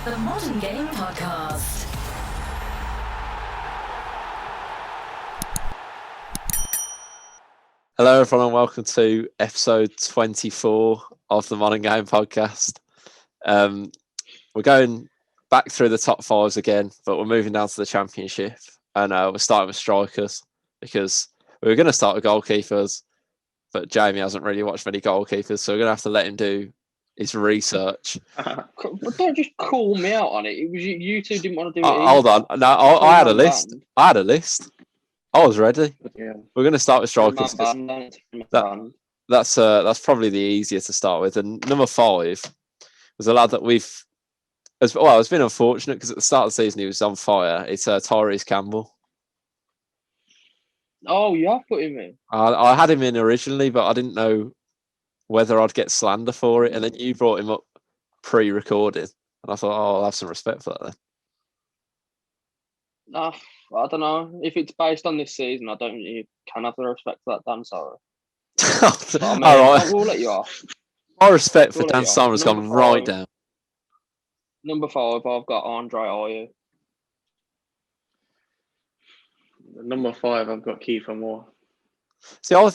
The Modern Game Podcast. Hello, everyone, and welcome to episode 24 of the Modern Game Podcast. We're going back through the top fives again, but we're moving down to the Championship, and we're starting with strikers because we were going to start with goalkeepers, but Jamie hasn't really watched many goalkeepers, so we're going to have to let him do his research. But don't just call me out on it. It was you two didn't want to do it. Hold on, no, I had a list. I was ready. Yeah. We're going to start with strikers. That's probably the easier to start with. And number 5 was a lad that it's been unfortunate because at the start of the season he was on fire. It's Tyrese Campbell. Oh, you have put him in. I had him in originally, but I didn't know whether I'd get slander for it. And then you brought him up pre-recorded, and I thought, I'll have some respect for that then. I don't know. If it's based on this season, I don't think you can have the respect for that, Dan. Sorry. All right. We'll let you off. My respect for Dan Simon has gone right down. Number 5, I've got Andre Ayew. Number 5, I've got Kiefer Moore. See, I like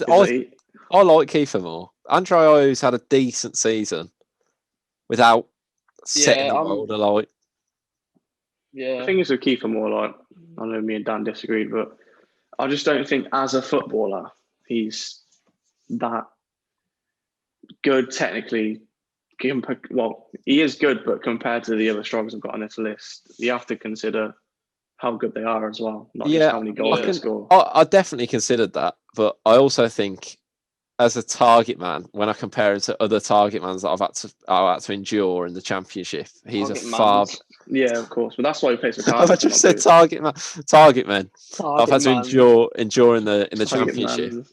Kiefer Moore. Andre Ayew's had a decent season without setting the world alight. Yeah. The thing is with Kiefer Moore, like, I know me and Dan disagreed, but I just don't think as a footballer he's that good technically. Well, he is good, but compared to the other strikers I've got on this list, you have to consider how good they are as well, not just how many goals they score. I definitely considered that, but I also think as a target man, when I compare him to other target mans that I've had to endure in the Championship, he's Yeah, of course, but that's why he plays for Cardiff. I just said target man. I've had to endure in the Championship.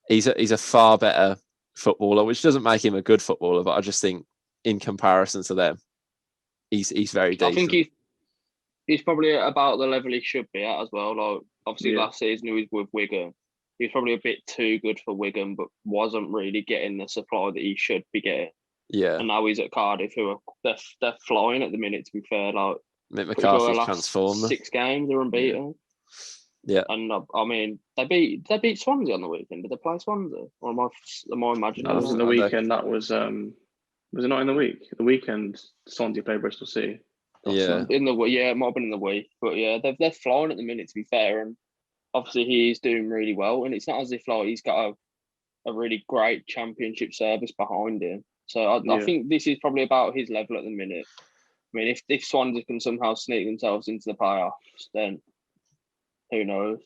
He's a far better footballer, which doesn't make him a good footballer, but I just think in comparison to them, he's very decent. I think he's probably about the level he should be at as well. Like obviously last season he was with Wigan. He was probably a bit too good for Wigan, but wasn't really getting the supply that he should be getting. Yeah. And now he's at Cardiff, who are they're flying at the minute. To be fair, like Mick McCarthy's transformed. 6 games, they're unbeaten. Yeah. And I mean, they beat Swansea on the weekend. Did they play Swansea? Or am I imagining? That was in the weekend. That was it not in the week? The weekend, Swansea played Bristol City. It might have been in the week, but yeah, they're flying at the minute. To be fair, and obviously he's doing really well, and it's not as if like he's got a really great Championship service behind him. So I think this is probably about his level at the minute. I mean, if Swansea can somehow sneak themselves into the playoffs, then who knows?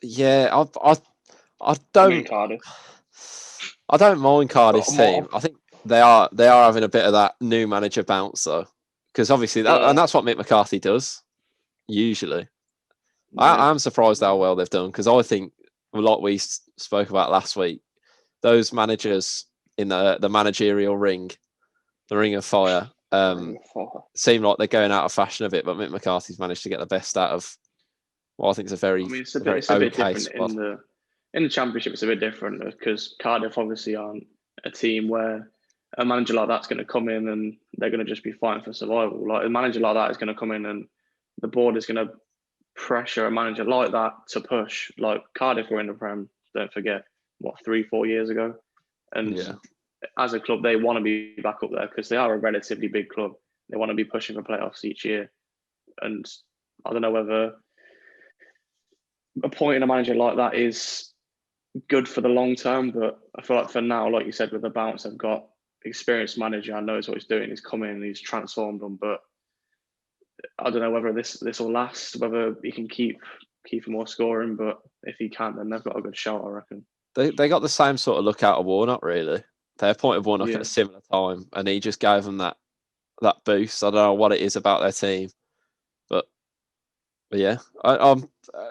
Yeah, I don't. Cardiff. I don't mind Cardiff's team. I think they are having a bit of that new manager bounce though, because obviously and that's what Mick McCarthy does usually. I'm surprised how well they've done, because I think, like we spoke about last week, those managers in the managerial ring, the Ring of Fire, seem like they're going out of fashion a bit, but Mick McCarthy's managed to get the best out of what I think is a very, it's a bit different in the Championship. It's a bit different because Cardiff obviously aren't a team where a manager like that's going to come in and they're going to just be fighting for survival. Like a manager like that is going to come in and the board is going to pressure a manager like that to push. Like Cardiff were in the Prem, don't forget, 3-4 years ago, and as a club they want to be back up there because they are a relatively big club. They want to be pushing for playoffs each year, and I don't know whether appointing a manager like that is good for the long term, but I feel like for now, like you said, with the bounce, they've got experienced manager and knows what he's doing. He's come in and he's transformed them, but I don't know whether this will last, whether he can keep more scoring, but if he can't, then they've got a good shot, I reckon. They got the same sort of look out of Warnock, really. They appointed Warnock at a similar time, and he just gave them that boost. I don't know what it is about their team, but yeah.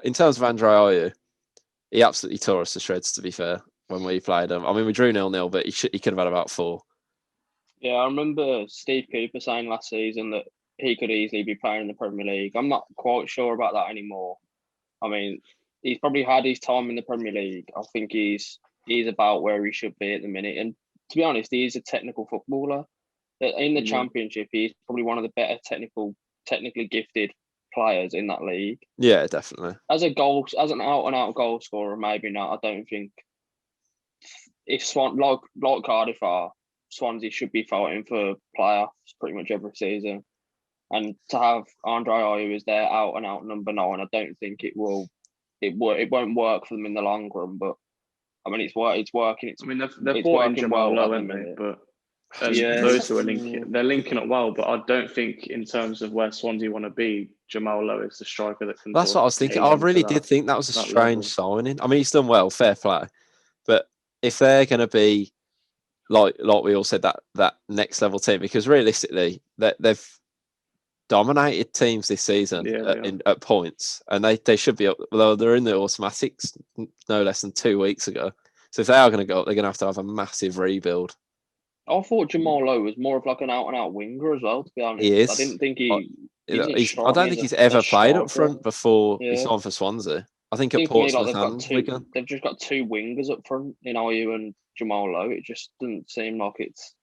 In terms of Andre Ayew, he absolutely tore us to shreds, to be fair, when we played him. I mean, we drew 0-0, but he could have had about 4. Yeah, I remember Steve Cooper saying last season that he could easily be playing in the Premier League. I'm not quite sure about that anymore. I mean, he's probably had his time in the Premier League. I think he's about where he should be at the minute. And to be honest, he's a technical footballer. In the Championship, he's probably one of the better technically gifted players in that league. Yeah, definitely. As an out and out goal scorer, maybe not. I don't think if like Cardiff are, Swansea should be fighting for playoffs pretty much every season. And to have Andre Ayew as their out and out number 9, I don't think it won't work for them in the long run. But I mean, it's working. They're bought in Jamal Lowe, haven't they? But those two are linking. They're linking up well, but I don't think in terms of where Swansea want to be, Jamal Lowe is the striker that can. That's what I was thinking. I really did think that was a strange signing. I mean, he's done well, fair play, but if they're going to be like we all said, that next level team, because realistically, they've dominated teams this season at points, and they should be up. Well, they're in the automatics no less than 2 weeks ago. So if they are going to go up, they're going to have a massive rebuild. I thought Jamal Lowe was more of like an out-and-out winger as well, to be honest. He is. I didn't think I don't think he's ever played up front before he signed for Swansea. I think at Portsmouth they've just got 2 wingers up front in Ayew and Jamal Lowe. It just doesn't seem like it's...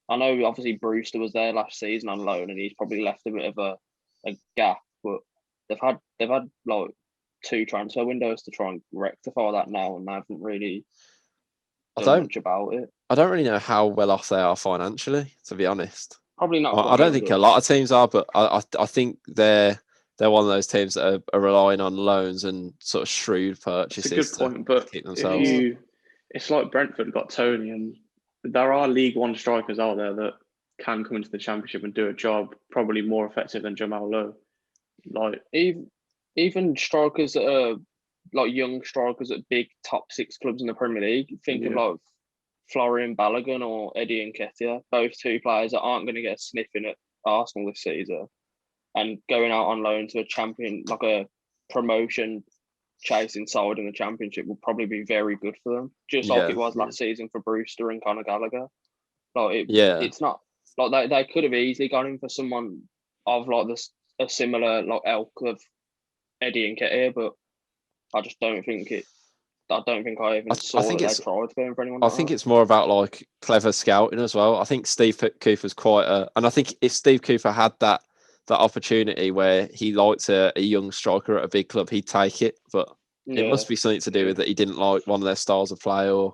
I know obviously Brewster was there last season on loan and he's probably left a bit of a gap, but they've had like 2 transfer windows to try and rectify that now, and they haven't really done much about it. I don't really know how well off they are financially, to be honest. Probably not. I don't think a lot of teams are, but I think they're one of those teams that are relying on loans and sort of shrewd purchases. It's a good point, but keep themselves. It's like Brentford got Tony, and there are League One strikers out there that can come into the Championship and do a job probably more effective than Jamal Lowe. Like even strikers that are like young strikers at big top 6 clubs in the Premier League. Think of like Florian Balogun or Eddie Nketiah, both 2 players that aren't going to get a sniff in at Arsenal this season, and going out on loan to a champion, like a promotion chasing side in the Championship, will probably be very good for them. Just like it was last season for Brewster and Conor Gallagher. It's not like they could have easily gone in for someone of like a similar like ilk of Eddie Nketiah, but I just don't think it. I don't think I even saw that they tried going for anyone. I think it's more about like clever scouting as well. I think Steve Cooper's and I think if Steve Cooper had that opportunity where he liked a young striker at a big club, he'd take it. But it must be something to do with that he didn't like one of their styles of play, or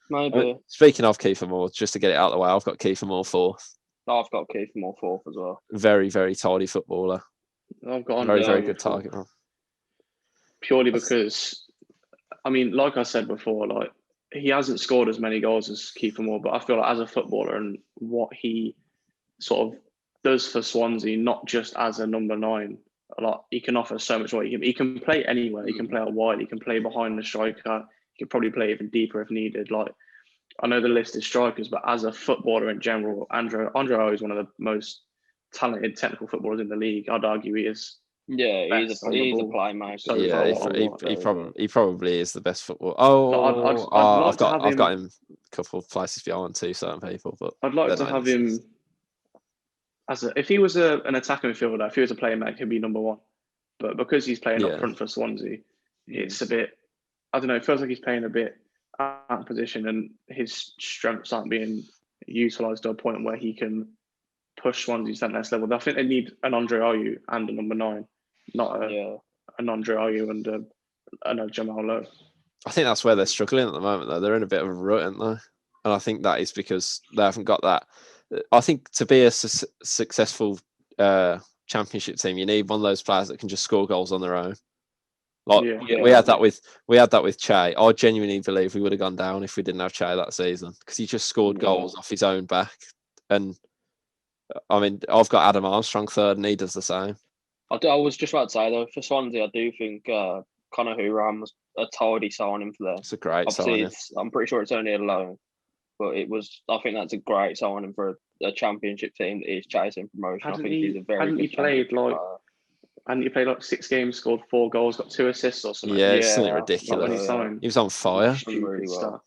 maybe. Speaking of Kiefer Moore, just to get it out of the way, I've got Kiefer Moore 4th. I've got Kiefer Moore 4th as well. Very, very tidy footballer. I've got very, very good target man. Purely because, I mean, like I said before, like he hasn't scored as many goals as Kiefer Moore, but I feel like as a footballer and what he sort of does for Swansea, not just as a number 9, he can offer so much more. He can play anywhere. He can play out wide. He can play behind the striker. He can probably play even deeper if needed. Like, I know the list is strikers, but as a footballer in general, Andre Ayew is one of the most talented technical footballers in the league. I'd argue he is. Yeah, he's a playmaker. So he probably is the best footballer. I've got him a couple of places behind certain people, but I'd like to have him if he was an attacking midfielder, if he was a playmaker, he'd be number 1. But because he's playing up front for Swansea, it's a bit, I don't know, it feels like he's playing a bit out of position and his strengths aren't being utilised to a point where he can push Swansea to that next level. I think they need an Andre Ayew and a number 9, not an Andre Ayew and a Jamal Lowe. I think that's where they're struggling at the moment, though. They're in a bit of a rut, aren't they? And I think that is because they haven't got that. I think to be a successful Championship team, you need one of those players that can just score goals on their own. We had that with Che. I genuinely believe we would have gone down if we didn't have Che that season, because he just scored goals off his own back. And I mean, I've got Adam Armstrong 3rd, and he does the same. I was just about to say though, for Swansea, I do think Conor Hourihane was a tidy signing for them. It's a great signing. I'm pretty sure it's only a loan, but it was. I think that's a great signing for a Championship team that is chasing promotion. I think he's a very good player. Hadn't he played like 6 games, scored 4 goals, got 2 assists or something? Yeah, something ridiculous. He was on fire. Really well.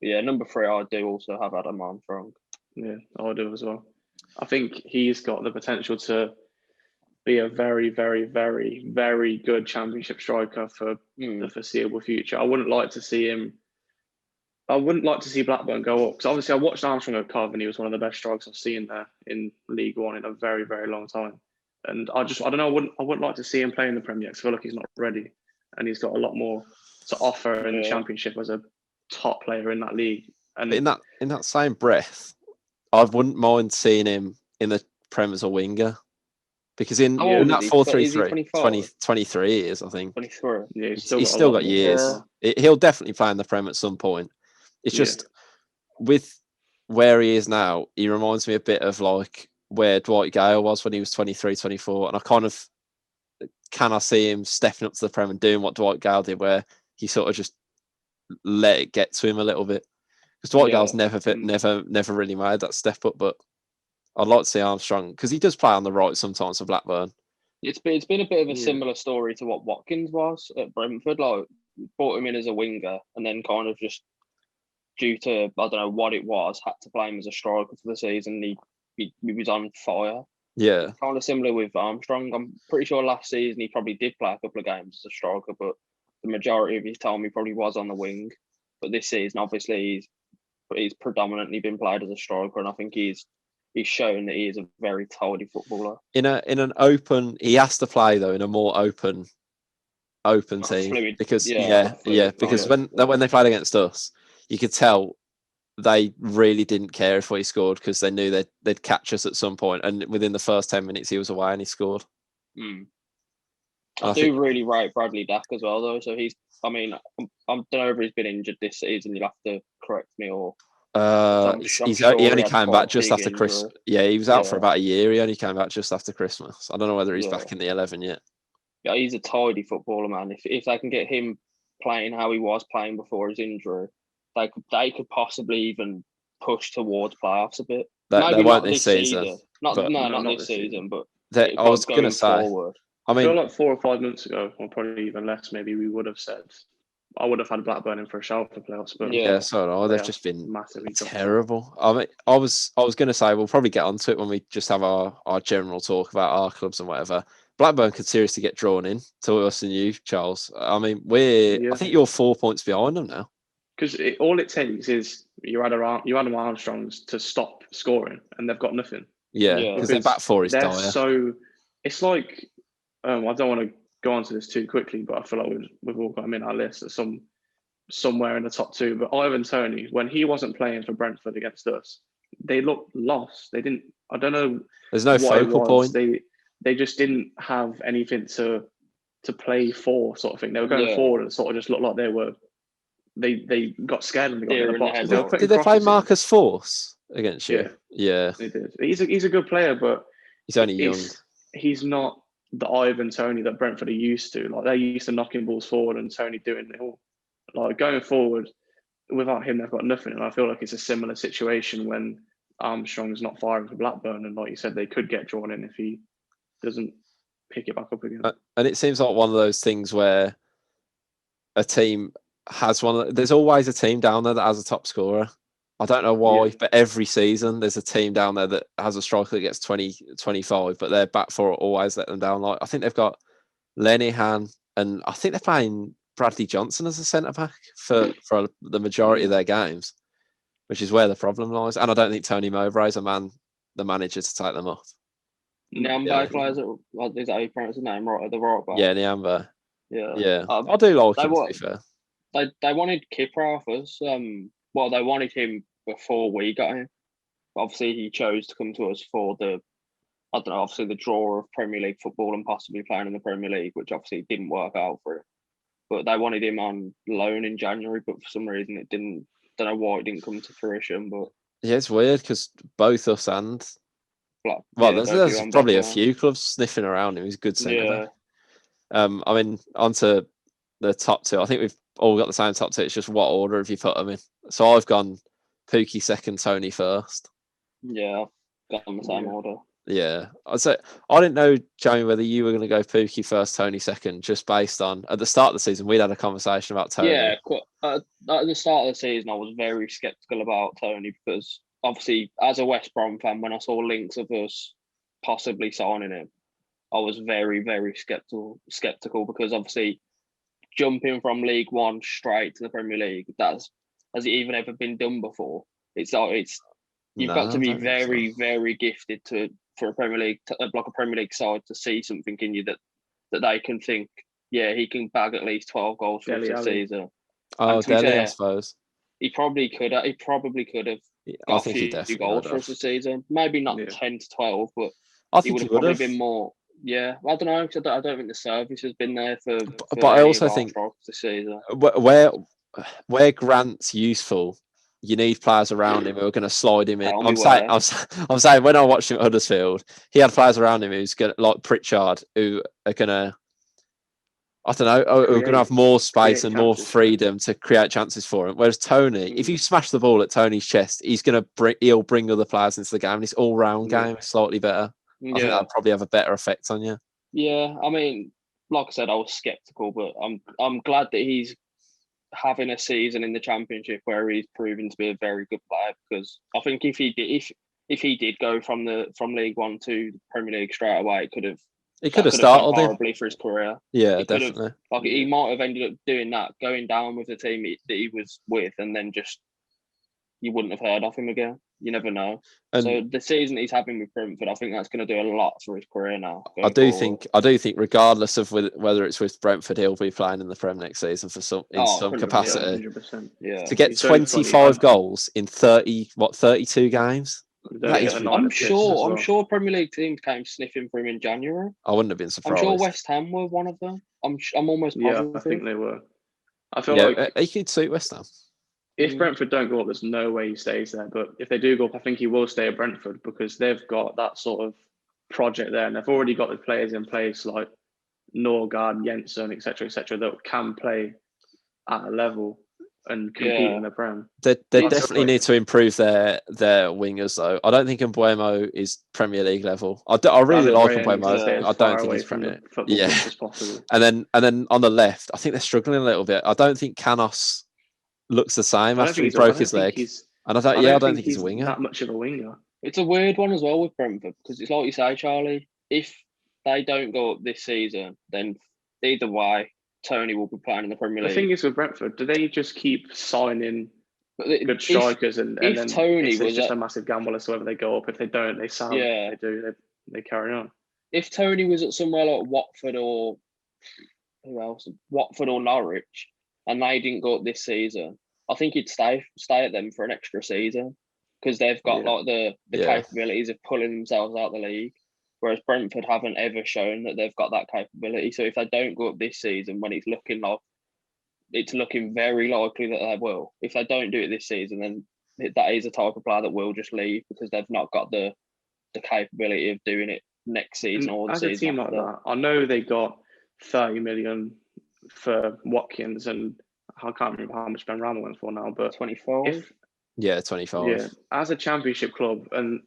Yeah, number 3, I do also have Adam Armstrong. Yeah, I do as well. I think he's got the potential to be a very, very, very, very good Championship striker for the foreseeable future. I wouldn't like to see him I wouldn't like to see Blackburn go up because obviously I watched Armstrong at Cov and he was one of the best strikers I've seen there in League One in a very, very long time. And I don't know, I wouldn't like to see him play in the Premier because I feel like he's not ready, and he's got a lot more to offer in the Championship as a top player in that league. And in that same breath, I wouldn't mind seeing him in the Prem as a winger. Because in that 4-3-3, 23 years, I think. 23. Yeah, he's still got years. Yeah. He'll definitely play in the Prem at some point. It's just with where he is now, he reminds me a bit of like where Dwight Gale was when he was 23, 24. And I kind of I see him stepping up to the Prem and doing what Dwight Gale did, where he sort of just let it get to him a little bit. Because Dwight Gale's never really made that step up, but I'd like to see Armstrong because he does play on the right sometimes for Blackburn. It's been a bit of a similar story to what Watkins was at Brentford. Like, brought him in as a winger and then kind of just due to I don't know what it was, had to play him as a striker for the season. He was on fire. Yeah, kind of similar with Armstrong. I'm pretty sure last season he probably did play a couple of games as a striker, but the majority of his time he probably was on the wing. But this season, obviously, he's predominantly been played as a striker, and I think he's shown that he is a very tidy footballer. In an open, he has to play though in a more open team fluid, because fluid, because when they played against us, you could tell they really didn't care if we scored because they knew they'd catch us at some point, and within the first 10 minutes he was away and he scored. I do really rate Bradley Dack as well though. So I don't know if he's been injured this season. You'll have to correct me or. He only came back just after Christmas. Yeah, he was out for about a year. He only came back just after Christmas. I don't know whether he's back in the 11 yet. Yeah, he's a tidy footballer, man. If they can get him playing how he was playing before his injury, they could possibly even push towards playoffs a bit. They won't this season. Not this season, but I was going to say. Forward. I feel like 4 or 5 months ago, or probably even less, maybe we would have said. I would have had Blackburn in for a shout for playoffs, but so they've just been massively terrible. I mean, I was going to say we'll probably get onto it when we just have our general talk about our clubs and whatever. Blackburn could seriously get drawn in to us and you, Charles. I mean, I think you're 4 points behind them now. Because all it takes is you add Armstrongs to stop scoring, and they've got nothing. Yeah, because their back four is dire. So it's like I don't want to go on to this too quickly, but I feel like we've all got him in our list at somewhere in the top 2. But Ivan Toney, when he wasn't playing for Brentford against us, they looked lost. They didn't. I don't know. There's no focal point. They just didn't have anything to play for, sort of thing. They were going forward and sort of just looked like they were. They got scared and they got in the box. Did they play Marcus Force against you? Yeah, they did. He's a good player, but he's only young. He's not the Ivan Toney that Brentford are used to. Like, they're used to knocking balls forward and Toney doing it all. Like, going forward, without him, they've got nothing. And I feel like it's a similar situation when Armstrong's not firing for Blackburn. And like you said, they could get drawn in if he doesn't pick it back up again. And it seems like one of those things where a team has there's always a team down there that has a top scorer. I don't know why, but every season there's a team down there that has a striker that gets 20, 25, but their back four always let them down. Like, I think they've got Lenihan, and I think they're playing Bradley Johnson as a centre back for the majority of their games, which is where the problem lies. And I don't think Tony Mowbray is the manager to take them off. Nyambe plays is that how you pronounce his name, right? At the right back. Yeah, Nyambe. Yeah. I do like him, to be fair. They wanted Kipper off us. Well, they wanted him before we got him. Obviously, he chose to come to us for the draw of Premier League football and possibly playing in the Premier League, which obviously didn't work out for him. But they wanted him on loan in January, but for some reason it didn't. Don't know why it didn't come to fruition. But yeah, it's weird because both us and there's probably a few clubs sniffing around him. He's a good centre back. I mean, onto the top 2. I think we've all got the same top 2. It's just what order have you put them in? So I've gone Pookie second, Toney first. Yeah, I've got them the same order. Yeah, I'd say I didn't know, Jamie, whether you were going to go Pookie first, Toney second, just based on at the start of the season we'd had a conversation about Toney. Yeah, at the start of the season I was very sceptical about Toney because obviously as a West Brom fan, when I saw links of us possibly signing him, I was very, very skeptical because obviously jumping from League One straight to the Premier League, that's has it even ever been done before? You've got to be very, very gifted for a Premier League, like a Premier League side, to see something in you that they can think, yeah, he can bag at least 12 goals for the season. Oh, Dele, I suppose. He probably could have. Got a few goals for us this season. Maybe not 10 to 12, but I think he would probably have been more. Yeah, I don't know, because I don't think the service has been there for but I also think this season. Where Grant's useful, you need players around him who are going to slide him in. I'm saying when I watched him at Huddersfield, he had players around him who's going like Pritchard, who are going to, I don't know, who are going to have more space and more freedom to create chances for him. Whereas Tony, if you smash the ball at Tony's chest, he'll bring other players into the game. And his all-round game is slightly better. I think that'd probably have a better effect on you. Yeah, I mean, like I said, I was sceptical, but I'm glad that he's having a season in the Championship where he's proven to be a very good player, because I think if he did go from League One to the Premier League straight away, it could have started horribly for his career. Yeah, definitely. He might have ended up doing that, going down with the team that he was with, and then just you wouldn't have heard of him again. You never know. So the season he's having with Brentford, I think that's going to do a lot for his career now. I do think, regardless of whether it's with Brentford, he'll be playing in the Prem next season some capacity. 100%. Yeah. To get 25 goals in 32 games. I'm sure Premier League teams came sniffing for him in January. I wouldn't have been surprised. I'm sure West Ham were one of them. I'm almost positive. Yeah, I think they were. I feel like he could suit West Ham. If Brentford don't go up, there's no way he stays there. But if they do go up, I think he will stay at Brentford, because they've got that sort of project there, and they've already got the players in place like Norgard, Jensen, etc., that can play at a level and compete in the Prem. They definitely need to improve their wingers, though. I don't think Mbuemo is Premier League level. I really like Mbuemo. I don't think he's Premier League. As possible. And then on the left, I think they're struggling a little bit. I don't think Canos looks the same after he broke his leg. And I don't think he's a winger. That much of a winger. It's a weird one as well with Brentford, because it's like you say, Charlie, if they don't go up this season, then either way, Tony will be playing in the Premier League. The thing is with Brentford, do they just keep signing good strikers and then Tony it's just a massive gamble as to whether they go up? If they don't, they sell. Yeah. They do. They carry on. If Tony was at somewhere like Watford or Norwich, and they didn't go up this season, I think he'd stay at them for an extra season, because they've got the capabilities of pulling themselves out of the league. Whereas Brentford haven't ever shown that they've got that capability. So if they don't go up this season, when it's looking very likely that they will. If they don't do it this season, then that is a type of player that will just leave, because they've not got the capability of doing it next season or the season. As a team like that, I know they got 30 million for Watkins, and I can't remember how much Ben Rama went for now, but 25. 25. Yeah, as a Championship club, and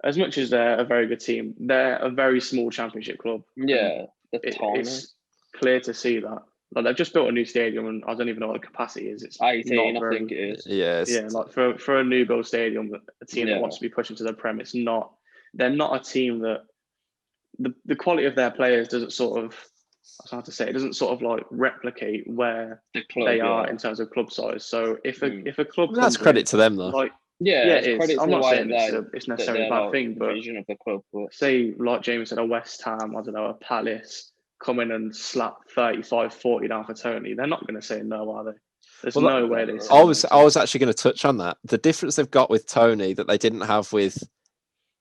as much as they're a very good team, they're a very small Championship club. Yeah, it's clear to see that. Like, they've just built a new stadium, and I don't even know what the capacity is. It's 18, I think it is. Yeah, like for a new build stadium, a team that wants to be pushing to the Prem, it's not. They're not a team that the quality of their players doesn't sort of. I was hard to say. It doesn't sort of like replicate where they are in terms of club size. So if a club, that's credit to them though. Like, it is. I'm not saying it's necessarily a bad thing, but of the club, say, like James said, a West Ham, I don't know, a Palace come in and slap 35, 40 down for Tony. They're not going to say no, are they? There's no way they say I was actually going to touch on that. The difference they've got with Tony that they didn't have with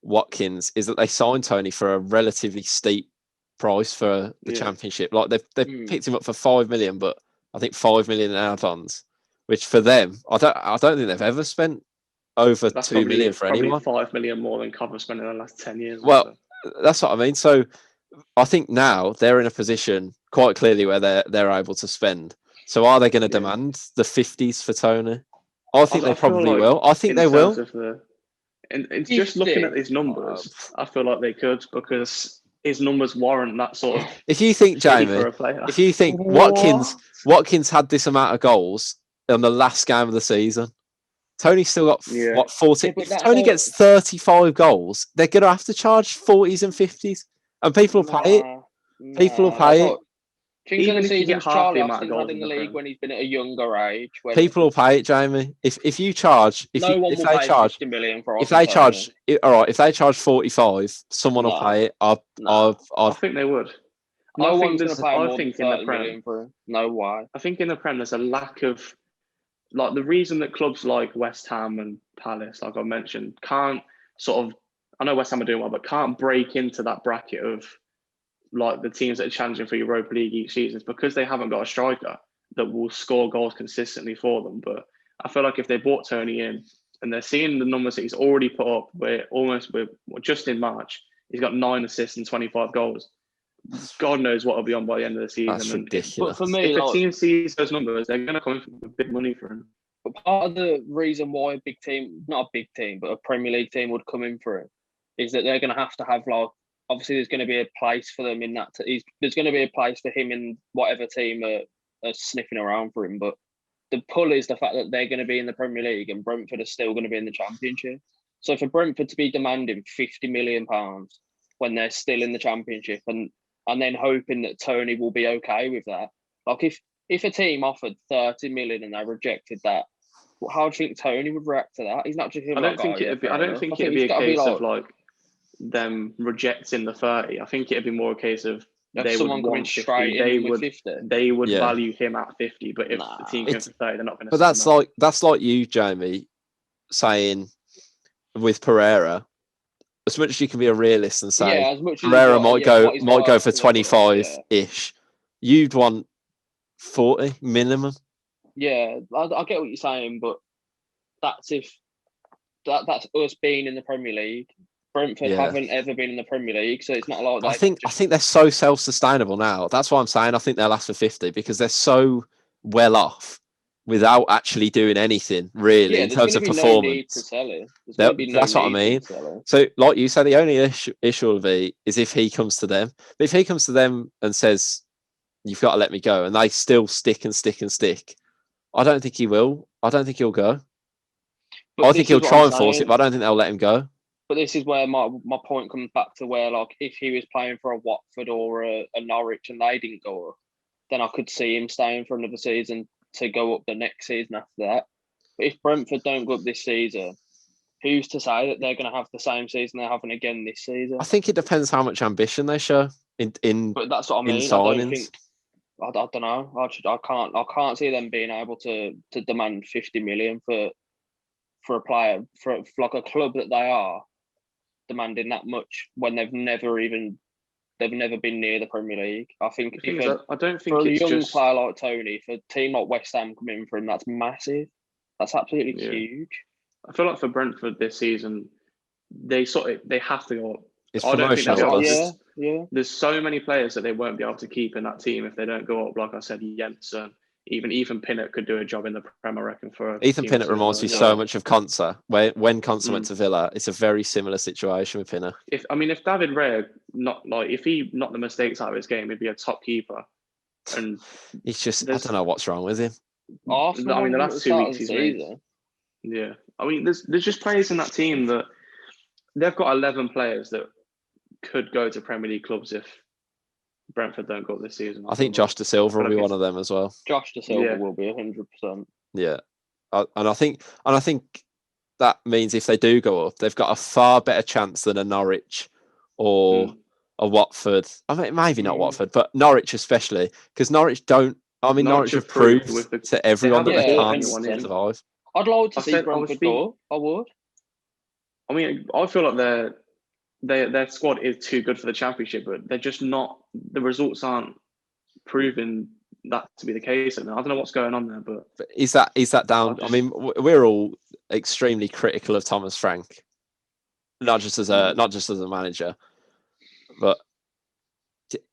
Watkins is that they signed Tony for a relatively steep price for the Championship. Like they've picked him up for 5 million, but I think 5 million in add-ons, which for them, I don't think they've ever spent over 2 million for anyone. 5 million more than Cov have spent in the last 10 years. Well, that's what I mean. So I think now they're in a position quite clearly where they're able to spend. So are they going to demand the 50s for Tony? I think they probably will. I think they will. And just looking at these numbers, I feel like they could, because his numbers warrant that sort of. If you think, Jamie, if you think Watkins had this amount of goals on the last game of the season, Tony's still got 40. If Tony gets 35 goals, they're going to have to charge 40s and 50s, and people will pay it. People will pay it. Think Even of the if you get seasons half Charlie the amount of Austin had goals in in the the league Prem, when he's been at a younger age. When People will pay it, Jamie. If you charge, no one will they pay charge, 50 million for if they Austin. charge, all right, if they charge 45, someone will No. pay it. I I'd think they would. No I think one's going to pay I more than think in the 30 Prem, million for him. No way. I think in the Prem there's a lack of, like, the reason that clubs like West Ham and Palace, like I mentioned, can't sort of, I know West Ham are doing well, but can't break into that bracket of like the teams that are challenging for Europa League each season is because they haven't got a striker that will score goals consistently for them. But I feel like if they brought Tony in and they're seeing the numbers that he's already put up, we're just in March, he's got 9 assists and 25 goals. God knows what will be on by the end of the season. That's and ridiculous. But for me, if a team sees those numbers, they're going to come in with big money for him. But part of the reason why a big team, not a big team, but a Premier League team would come in for him is that they're going to have like, obviously there's going to be a place for them in that. There's going to be a place for him in whatever team are sniffing around for him. But the pull is the fact that they're going to be in the Premier League and Brentford are still going to be in the Championship. So for Brentford to be demanding £50 million when they're still in the Championship and then hoping that Tony will be okay with that. Like if a team offered 30 million and they rejected that, how do you think Tony would react to that? He's not just. I don't think it'd be a case of like them rejecting the 30. I think it'd be more a case of they would want 50. They would value him at 50. But if the team goes for 30, they're not going to. But that's like you, Jamie, saying with Pereira. As much as you can be a realist and say Pereira might go for 25-ish, you'd want 40 minimum. Yeah, I get what you're saying, but that's us being in the Premier League. Brentford haven't ever been in the Premier League, so it's not like that. I think they're so self-sustainable now. That's why I'm saying I think they'll last for 50 because they're so well off without actually doing anything really in terms of performance. No need to sell it. That's what I mean. So, like you said, the only issue will be is if he comes to them. But if he comes to them and says, "You've got to let me go," and they still stick, I don't think he will. I don't think he'll go. I think he'll try and force it, but I don't think they'll let him go. But this is where my point comes back to where, like, if he was playing for a Watford or a Norwich and they didn't go up, then I could see him staying for another season to go up the next season after that. But if Brentford don't go up this season, who's to say that they're going to have the same season they're having again this season? I think it depends how much ambition they show in. But that's what I mean. I don't know. I can't see them being able to demand 50 million for a player for like a club that they are demanding that much when they've never been near the Premier League. I think I don't think for it's a young just player like Tony, for a team like West Ham coming in for him, that's massive. That's absolutely huge. I feel like for Brentford this season, they have to go up. It's promotional. Yeah. There's so many players that they won't be able to keep in that team if they don't go up. Like I said, Jensen, even Ethan Pinnock could do a job in the Prem, I reckon. Ethan Pinnock reminds me so much of Konsa. When Konsa went to Villa, it's a very similar situation with Pinnock. If David Raya if he knocked the mistakes out of his game, he'd be a top keeper. And it's just I don't know what's wrong with him. The last 2 weeks he's made. Yeah, there's just players in that team that they've got 11 players that could go to Premier League clubs if Brentford don't go up this season. I think Josh Da Silva will be one of them as well. Josh Da Silva will be 100%. Yeah, and I think that means if they do go up, they've got a far better chance than a Norwich or a Watford. I mean, maybe not Watford, but Norwich especially, because Norwich don't. I mean, Norwich have proved to everyone that they can't survive. I'd like to see Brentford go. I would. I mean, I feel like their squad is too good for the Championship, but they're just not. The results aren't proving that to be the case. And I don't know what's going on there, but is that down? I mean, we're all extremely critical of Thomas Frank, not just as a manager, but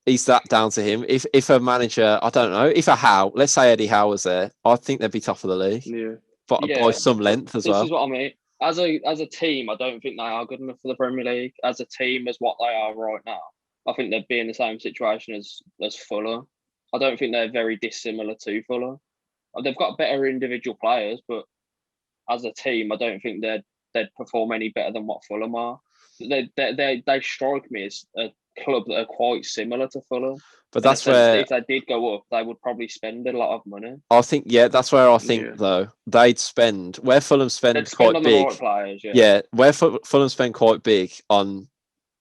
is that down to him? If a manager, I don't know, if let's say Eddie Howe was there, I think they'd be top of the league. Yeah. But by some length as well. This is what I mean. As a team, I don't think they are good enough for the Premier League. As a team, as what they are right now, I think they'd be in the same situation as Fuller. I don't think they're very dissimilar to Fuller. They've got better individual players, but as a team, I don't think they'd perform any better than what Fulham are. They strike me as a club that are quite similar to Fulham. But that's where, if they did go up, they would probably spend a lot of money. I think, that's where I think though they'd spend where Fulham spend quite on big. The right players, where Fulham spend quite big on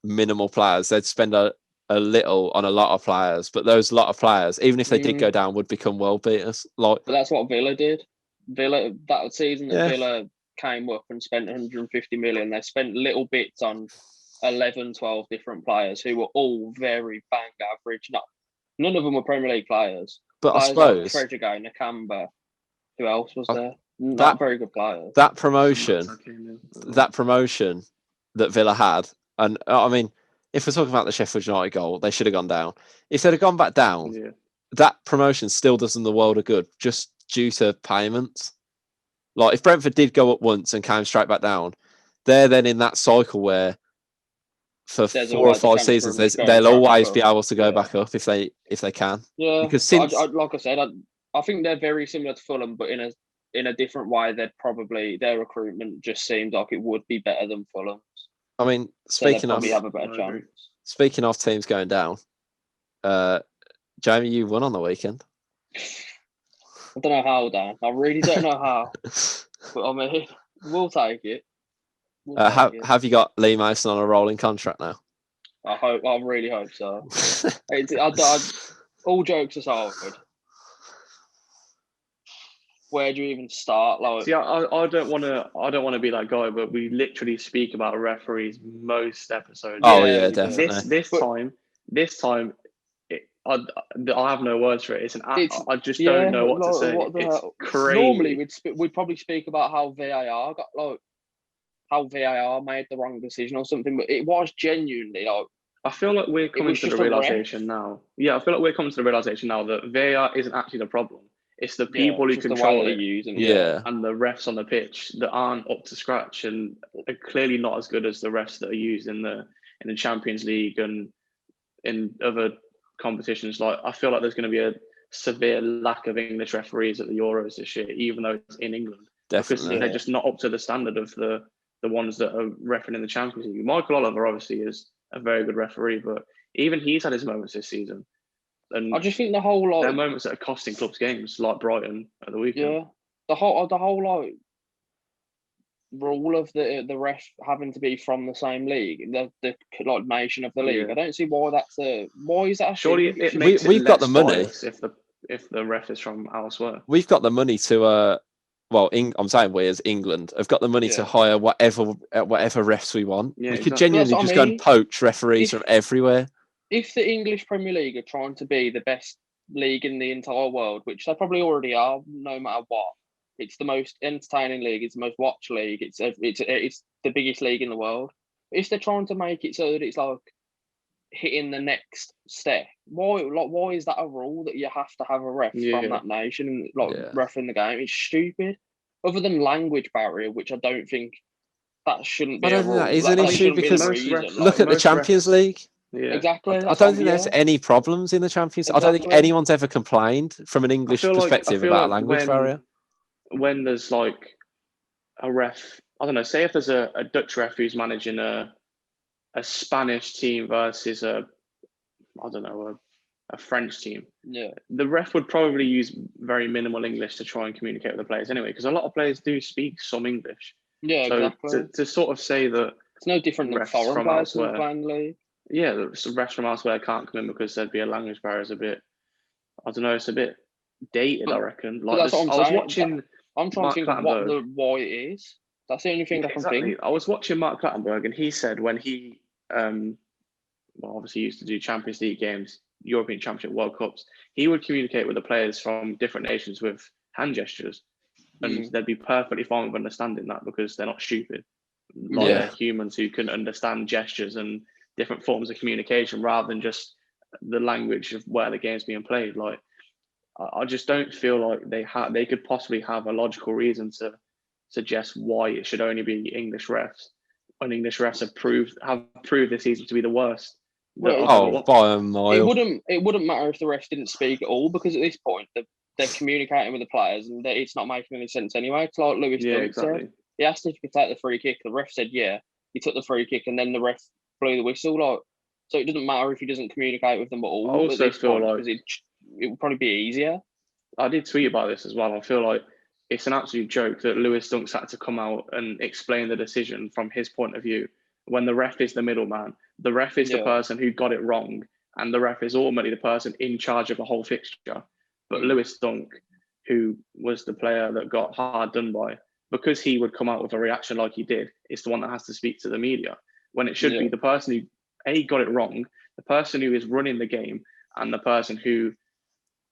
minimal players, they'd spend a little on a lot of players. But those lot of players, even if they did go down, would become world beaters. But that's what Villa did. Villa that season that Villa came up and spent 150 million. They spent little bits on 11, 12 different players who were all very bang average. None of them were Premier League players. But players I suppose like Trezeguet, Nakamba. Who else was there? Not very good players. That promotion that Villa had, and I mean, if we're talking about the Sheffield United goal, they should have gone down. If they'd have gone back down, that promotion still does them the world of good, just due to payments. Like if Brentford did go up once and came straight back down, they're then in that cycle where for 4 or 5 seasons, they'll always be able to go back up if they can. Yeah, because like I said, I think they're very similar to Fulham, but in a different way. Their recruitment just seems like it would be better than Fulham's. I mean, speaking of, have a better chance. Speaking of teams going down, Jamie, you won on the weekend. I don't know how, Dan. I really don't know how, but I mean, we'll take it. Have you got Lee Mason on a rolling contract now? I really hope so. All jokes aside, where do you even start? Like, see, I don't want to be that guy, but we literally speak about referees most episodes. Oh yeah, definitely. This time, I have no words for it. I just don't know what to say. It's crazy. Normally, we'd probably speak about how VAR made the wrong decision or something, but it was genuinely like. I feel like we're coming to the realization now. Yeah, I feel like we're coming to the realization now that VAR isn't actually the problem. It's the people who control it, and the refs on the pitch that aren't up to scratch and are clearly not as good as the refs that are used in the Champions League and in other competitions. Like, I feel like there's going to be a severe lack of English referees at the Euros this year, even though it's in England. Definitely, because they're just not up to the standard of the ones that are refereeing in the Champions League. Michael Oliver obviously is a very good referee, but even he's had his moments this season. And I just think the whole there are moments that are costing clubs games, like Brighton at the weekend. Yeah, the whole rule of the ref having to be from the same league, the nation of the league. I don't see why why is that? Surely it makes we've got the money if the ref is from elsewhere. We've got the money to I'm saying we as England have got the money to hire whatever refs we want. We could genuinely just go and poach referees from everywhere. If the English Premier League are trying to be the best league in the entire world, which they probably already are, no matter what, it's the most entertaining league, it's the most watched league, it's the biggest league in the world. If they're trying to make it so that it's like hitting the next step, why is that a rule that you have to have a ref from that nation and ref in the game? It's stupid. Other than language barrier, which I don't think that shouldn't be. I don't think that is an issue because look at the Champions League. Yeah. Exactly. I don't think there's any problems in the Champions. Exactly. I don't think anyone's ever complained from an English perspective about a language barrier. When there's like a ref, I don't know, say if there's a Dutch ref who's managing a Spanish team versus a French team. Yeah. The ref would probably use very minimal English to try and communicate with the players anyway, because a lot of players do speak some English. Yeah, so exactly. To sort of say that it's no different than foreign players in the Premier League. Yeah, the refs from elsewhere can't come in because there'd be a language barrier. It's a bit, I don't know, it's a bit dated, I reckon. Like that's what I'm saying. Watching. I'm trying to think of why it is. That's the only thing I can think. I was watching Mark Clattenburg, and he said when he, obviously used to do Champions League games, European Championship, World Cups, he would communicate with the players from different nations with hand gestures, and they'd be perfectly fine with understanding that because they're not stupid. They're humans who can understand gestures and different forms of communication rather than just the language of where the game's being played. Like, I just don't feel like they could possibly have a logical reason to suggest why it should only be English refs. When English refs have proved this season to be the worst. By a mile. It wouldn't matter if the refs didn't speak at all, because at this point they're communicating with the players and it's not making any sense anyway. It's like Lewis Dunk said. He asked if he could take the free kick. The ref said yeah. He took the free kick and then the ref blew the whistle. Like, so it doesn't matter if he doesn't communicate with them at all. I also feel like because it would probably be easier. I did tweet about this as well. I feel like it's an absolute joke that Lewis Dunk's had to come out and explain the decision from his point of view when the ref is the middleman. The ref is the person who got it wrong, and the ref is ultimately the person in charge of the whole fixture. But Lewis Dunk, who was the player that got hard done by, because he would come out with a reaction like he did, is the one that has to speak to the media, when it should be the person who got it wrong, the person who is running the game, and the person who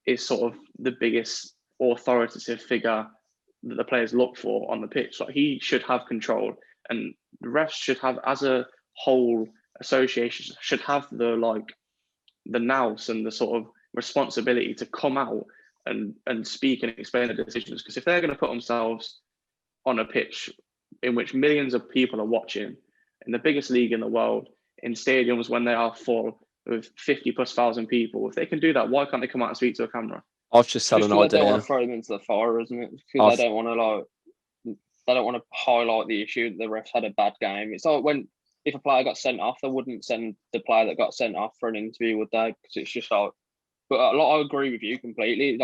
is sort of the biggest authoritative figure that the players look for on the pitch. Like, he should have control, and the refs should have, as a whole association, should have the nous and the sort of responsibility to come out and speak and explain the decisions. Because if they're going to put themselves on a pitch in which millions of people are watching, in the biggest league in the world, in stadiums when they are full with 50,000+ people, if they can do that, why can't they come out and speak to a camera? I've just had an idea. They don't want to throw them into the fire, isn't it? Because they don't want to highlight the issue that the refs had a bad game. It's like if a player got sent off, they wouldn't send the player that got sent off for an interview, would they? Because it's just like. But I agree with you completely.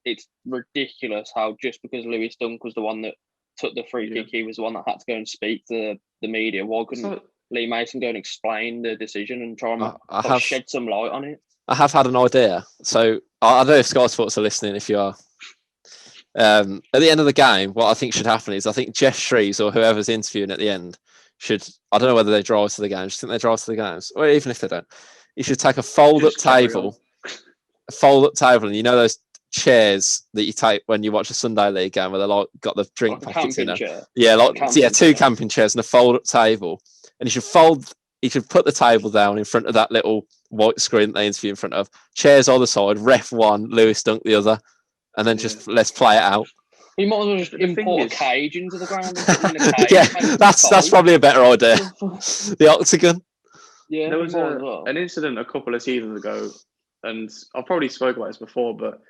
It's ridiculous how just because Lewis Dunk was the one that took the free kick, he was the one that had to go and speak to the media. Why couldn't Lee Mason go and explain the decision and try and shed some light on it? I have had an idea. So I don't know if Sky Sports are listening. If you are, at the end of the game, what I think should happen is I think Jeff Shreves or whoever's interviewing at the end should. I don't know whether they drive to the games. I think they drive to the games, or even if they don't, you should take a fold-up table. A fold-up table, and you know those chairs that you take when you watch a Sunday League game where they got the drink packets in it. Yeah, two camping chairs and a fold-up table. And you should put the table down in front of that little white screen that they interview in front of. Chairs either side, ref one, Lewis Dunk the other, and then just let's play it out. You might as well just import a cage into the ground and put them in a cage. Yeah, that's probably a better idea. The octagon. Yeah, there was an incident a couple of seasons ago, and I've probably spoken about this before, but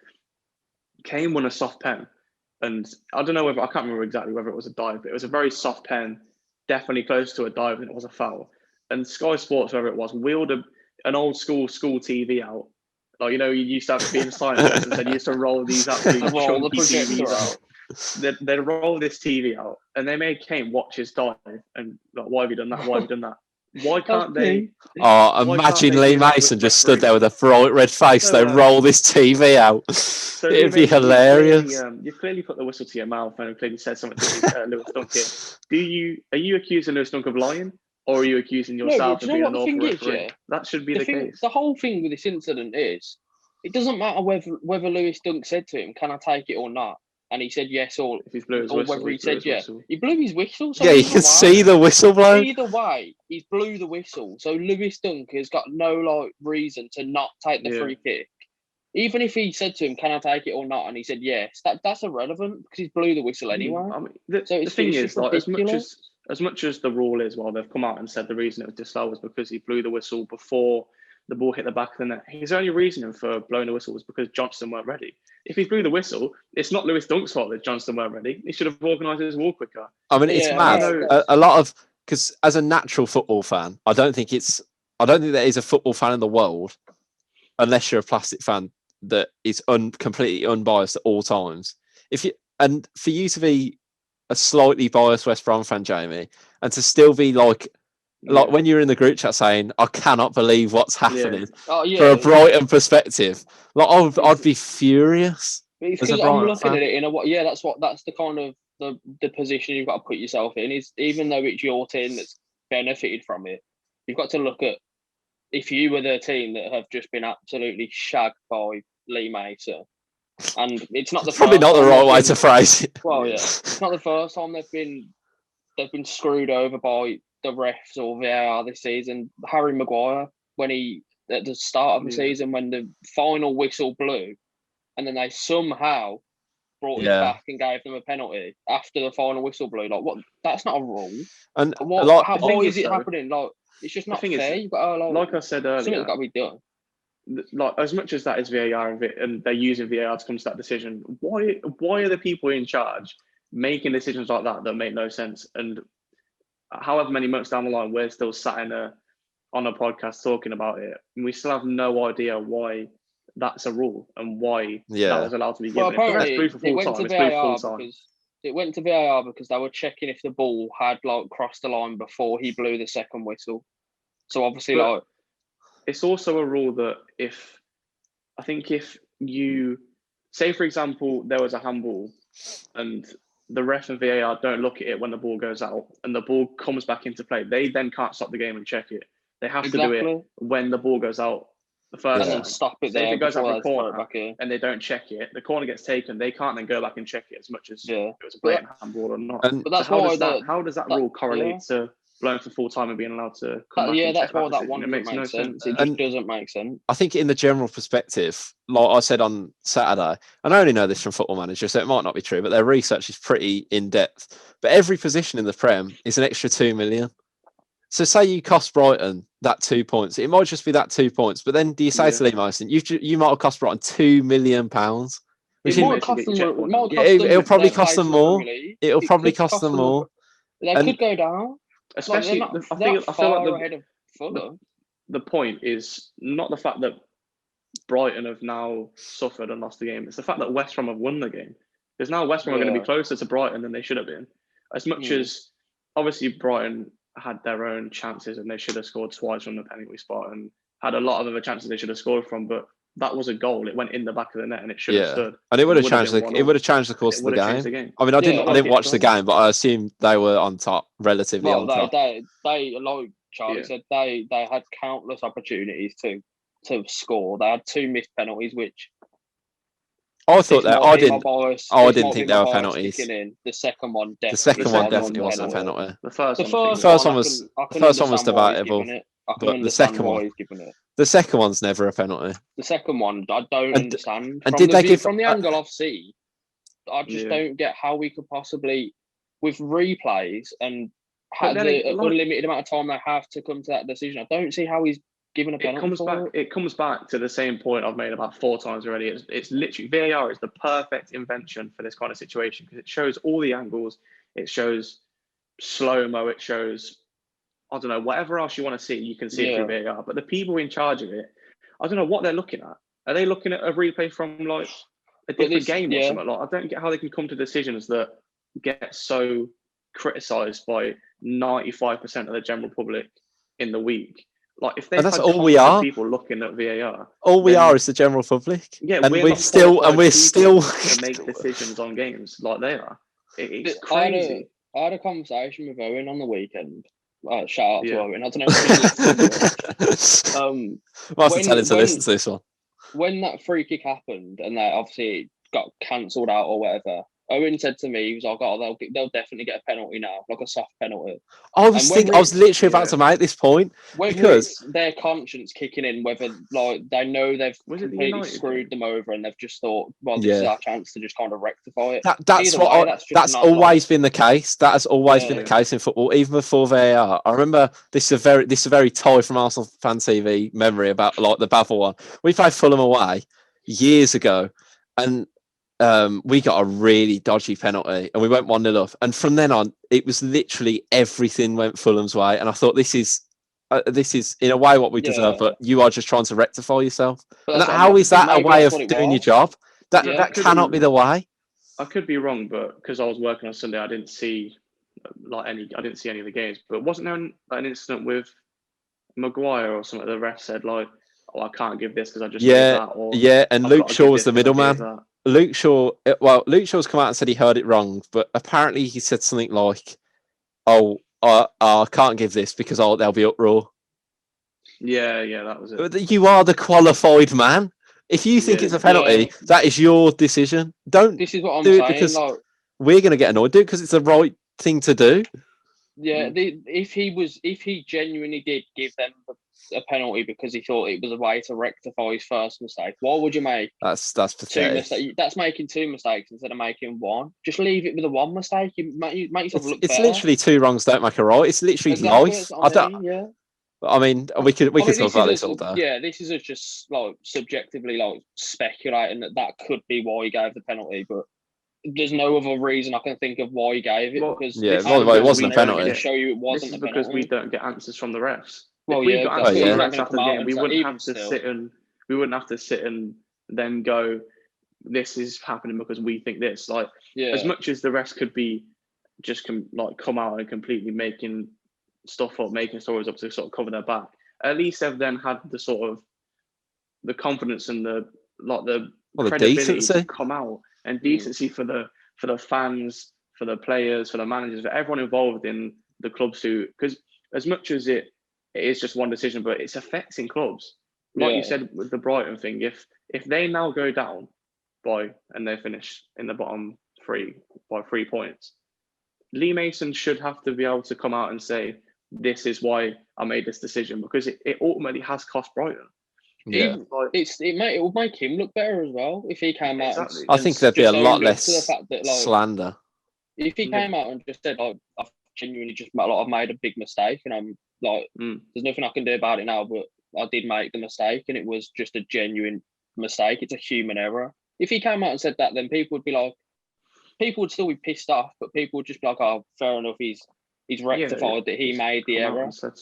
Kane won a soft pen, and I don't know I can't remember exactly whether it was a dive, but it was a very soft pen, definitely close to a dive, and it was a foul. And Sky Sports, whoever it was, wheeled an old school TV out. Like, you used to have to be in science and they used to roll these absolute chunky TVs out. They'd roll this TV out, and they made Kane watch his dive, and like, why have you done that? Why have you done that? Why can't they? Oh, imagine Lee Mason just stood there with a bright red face. They roll this TV out. So it'd be hilarious. You clearly put the whistle to your mouth and clearly said something to Lewis Dunk here. Are you accusing Lewis Dunk of lying, or are you accusing yourself of being an awful referee? That should be the case. The whole thing with this incident is, it doesn't matter whether Lewis Dunk said to him, "Can I take it or not?" And he said yes, or whether he said yes. He blew his whistle. So you can see the whistle blow. Either way, he blew the whistle. So Lewis Dunk has got no reason to not take the free kick. Even if he said to him, "Can I take it or not?" and he said yes, that's irrelevant because he blew the whistle anyway. I mean, the thing is, like, as much as the rule is, they've come out and said the reason it was disallowed was because he blew the whistle before the ball hit the back of the net. His only reason for blowing the whistle was because Johnston weren't ready. If he blew the whistle, it's not Lewis Dunk's fault that Johnston weren't ready. He should have organised his wall quicker. I mean, it's mad. A lot of, because as a natural football fan, I don't think there is a football fan in the world, unless you're a plastic fan, that is completely unbiased at all times. And for you to be a slightly biased West Brom fan, Jamie, and to still be like when you're in the group chat saying, "I cannot believe what's happening," for a Brighton perspective, I'd be furious. Because I'm looking at it in a way. Yeah, that's the kind of the position you've got to put yourself in. Is even though it's your team that's benefited from it, you've got to look at if you were the team that have just been absolutely shagged by Lee Mason. And it's not probably not the right way to phrase it. Well, yeah, it's not the first time they've been screwed over by the refs or VAR this season. Harry Maguire, when at the start of the season, when the final whistle blew, and then they somehow brought it back and gave them a penalty after the final whistle blew. Like, what? That's not a rule. And why is it happening? Like, it's just not fair. You've got to, like I said earlier, something's got to be done. Like, as much as that is VAR and they're using VAR to come to that decision, why are the people in charge making decisions like that make no sense? And however many months down the line, we're still sat in on a podcast talking about it, and we still have no idea why that's a rule and why that was allowed to be given. Well, apparently, it went to VAR because they were checking if the ball had crossed the line before he blew the second whistle. So obviously, it's also a rule that if you say, for example, there was a handball and the ref and VAR don't look at it when the ball goes out and the ball comes back into play, they then can't stop the game and check it. They have to do it when the ball goes out the first time. And then stop it there. If it goes out the corner back in. and they don't check it, the corner gets taken. They can't then go back and check it as much as it was a blatant handball or not. But that's how does that rule correlate to blowing for full time and being allowed to come back? That's why that one doesn't make sense. It just doesn't make sense. I think in the general perspective, like I said on Saturday, and I only know this from Football Manager, so it might not be true, but their research is pretty in depth. But every position in the Prem is an extra 2 million. So say you cost Brighton that 2 points, it might just be that 2 points. But then do you say to Lee Mason, you might have cost Brighton £2 million? It'll probably cost them more. It'll probably cost them more. They could go down. Especially, I feel like the point is not the fact that Brighton have now suffered and lost the game. It's the fact that West Brom have won the game. Because now West Brom are going to be closer to Brighton than they should have been. As much as, obviously, Brighton had their own chances and they should have scored twice from the penalty spot and had a lot of other chances they should have scored from, but that was a goal. It went in the back of the net and it should have stood. And it would have changed the course of the game. I mean, I didn't watch the game, but I assume they were on top, relatively on top. They like Charlie said, they had countless opportunities to score. They had 2 missed penalties, which I thought that I didn't think they were penalties. The second one definitely wasn't a penalty. The first one was debatable. But the second one, the second one's never a penalty. The second one, I don't understand. And did they give from the angle I've seen? I just don't get how we could possibly, with replays and the unlimited amount of time they have to come to that decision. I don't see how he's given a penalty. It comes back to the same point I've made about 4 times already. It's literally VAR is the perfect invention for this kind of situation because it shows all the angles. It shows slow-mo. It shows, I don't know, whatever else you want to see, you can see it through VAR. But the people in charge of it, I don't know what they're looking at. Are they looking at a replay from like a different game or something? Like, I don't get how they can come to decisions that get so criticised by 95% of the general public in the week. Like, if that's all we are. People looking at VAR, all we are is the general public. Yeah, and we're still to make decisions on games like they are. It's crazy. I had a conversation with Owen on the weekend. Shout out to Owen. I don't know if might have to tell him to listen to this one. When that free kick happened and they obviously got cancelled out or whatever, Owen said to me, he was like, they'll definitely get a penalty now, like a soft penalty. I was literally about to make this point. Because their conscience kicking in, whether like they know they've completely screwed them over and they've just thought, well, this is our chance to just kind of rectify it. That's always been the case. That has always been the case in football, even before VAR. I remember this is a very Ty from Arsenal Fan TV memory about like the Bavel one. We played Fulham away years ago, and we got a really dodgy penalty and we went 1-0 up. And from then on, it was literally everything went Fulham's way. And I thought, this is in a way what we deserve, but you are just trying to rectify yourself. How is that a way of doing your job? That cannot be the way. I could be wrong, but because I was working on Sunday, I didn't see any of the games. But wasn't there an incident with Maguire or something? The ref said like, "Oh, I can't give this because I just that." And Luke Shaw was the middleman. Luke Shaw's come out and said he heard it wrong, but apparently he said something like, I can't give this because there'll be uproar. Yeah, that was it. You are the qualified man. If you think it's a penalty, that is your decision. This is what I'm saying. Because we're going to get annoyed, because it's the right thing to do. Yeah, if he genuinely did give them a penalty because he thought it was a way to rectify his first mistake, why would you make that's pathetic? That's making 2 mistakes instead of making 1. Just leave it with a 1 mistake. You make yourself look it's better. Literally 2 wrongs don't make a right. It's literally life. I mean, we could talk about this all day. Yeah, this is just like subjectively like speculating that could be why he gave the penalty, but there's no other reason I can think of why he gave it. It wasn't a penalty. Show you it wasn't. This is because we don't get answers from the refs. Well, if we yeah, got that's answers what from he's the not refs gonna after come the out game, and we say, wouldn't even have to still. sit and then go, this is happening because we think this. Like, as much as the rest could be just come out and completely making stuff up, making stories up to sort of cover their back, at least they've then had the sort of the confidence and the credibility decency to come out, and decency for the fans, for the players, for the managers, for everyone involved in the clubs too. Because as much as it is just one decision, but it's affecting clubs. Like you said with the Brighton thing, if they now go down and they finish in the bottom three by 3 points, Lee Mason should have to be able to come out and say, this is why I made this decision, because it ultimately has cost Brighton. Yeah, it will make him look better as well if he came out. Exactly. I think there'd be a lot less to the fact that, slander. If he came out and just said, I've genuinely I've made a big mistake, and I'm like, there's nothing I can do about it now, but I did make the mistake, and it was just a genuine mistake. It's a human error. If he came out and said that, then people would still be pissed off, but people would just be like, oh, fair enough, he's rectified that he made the error. But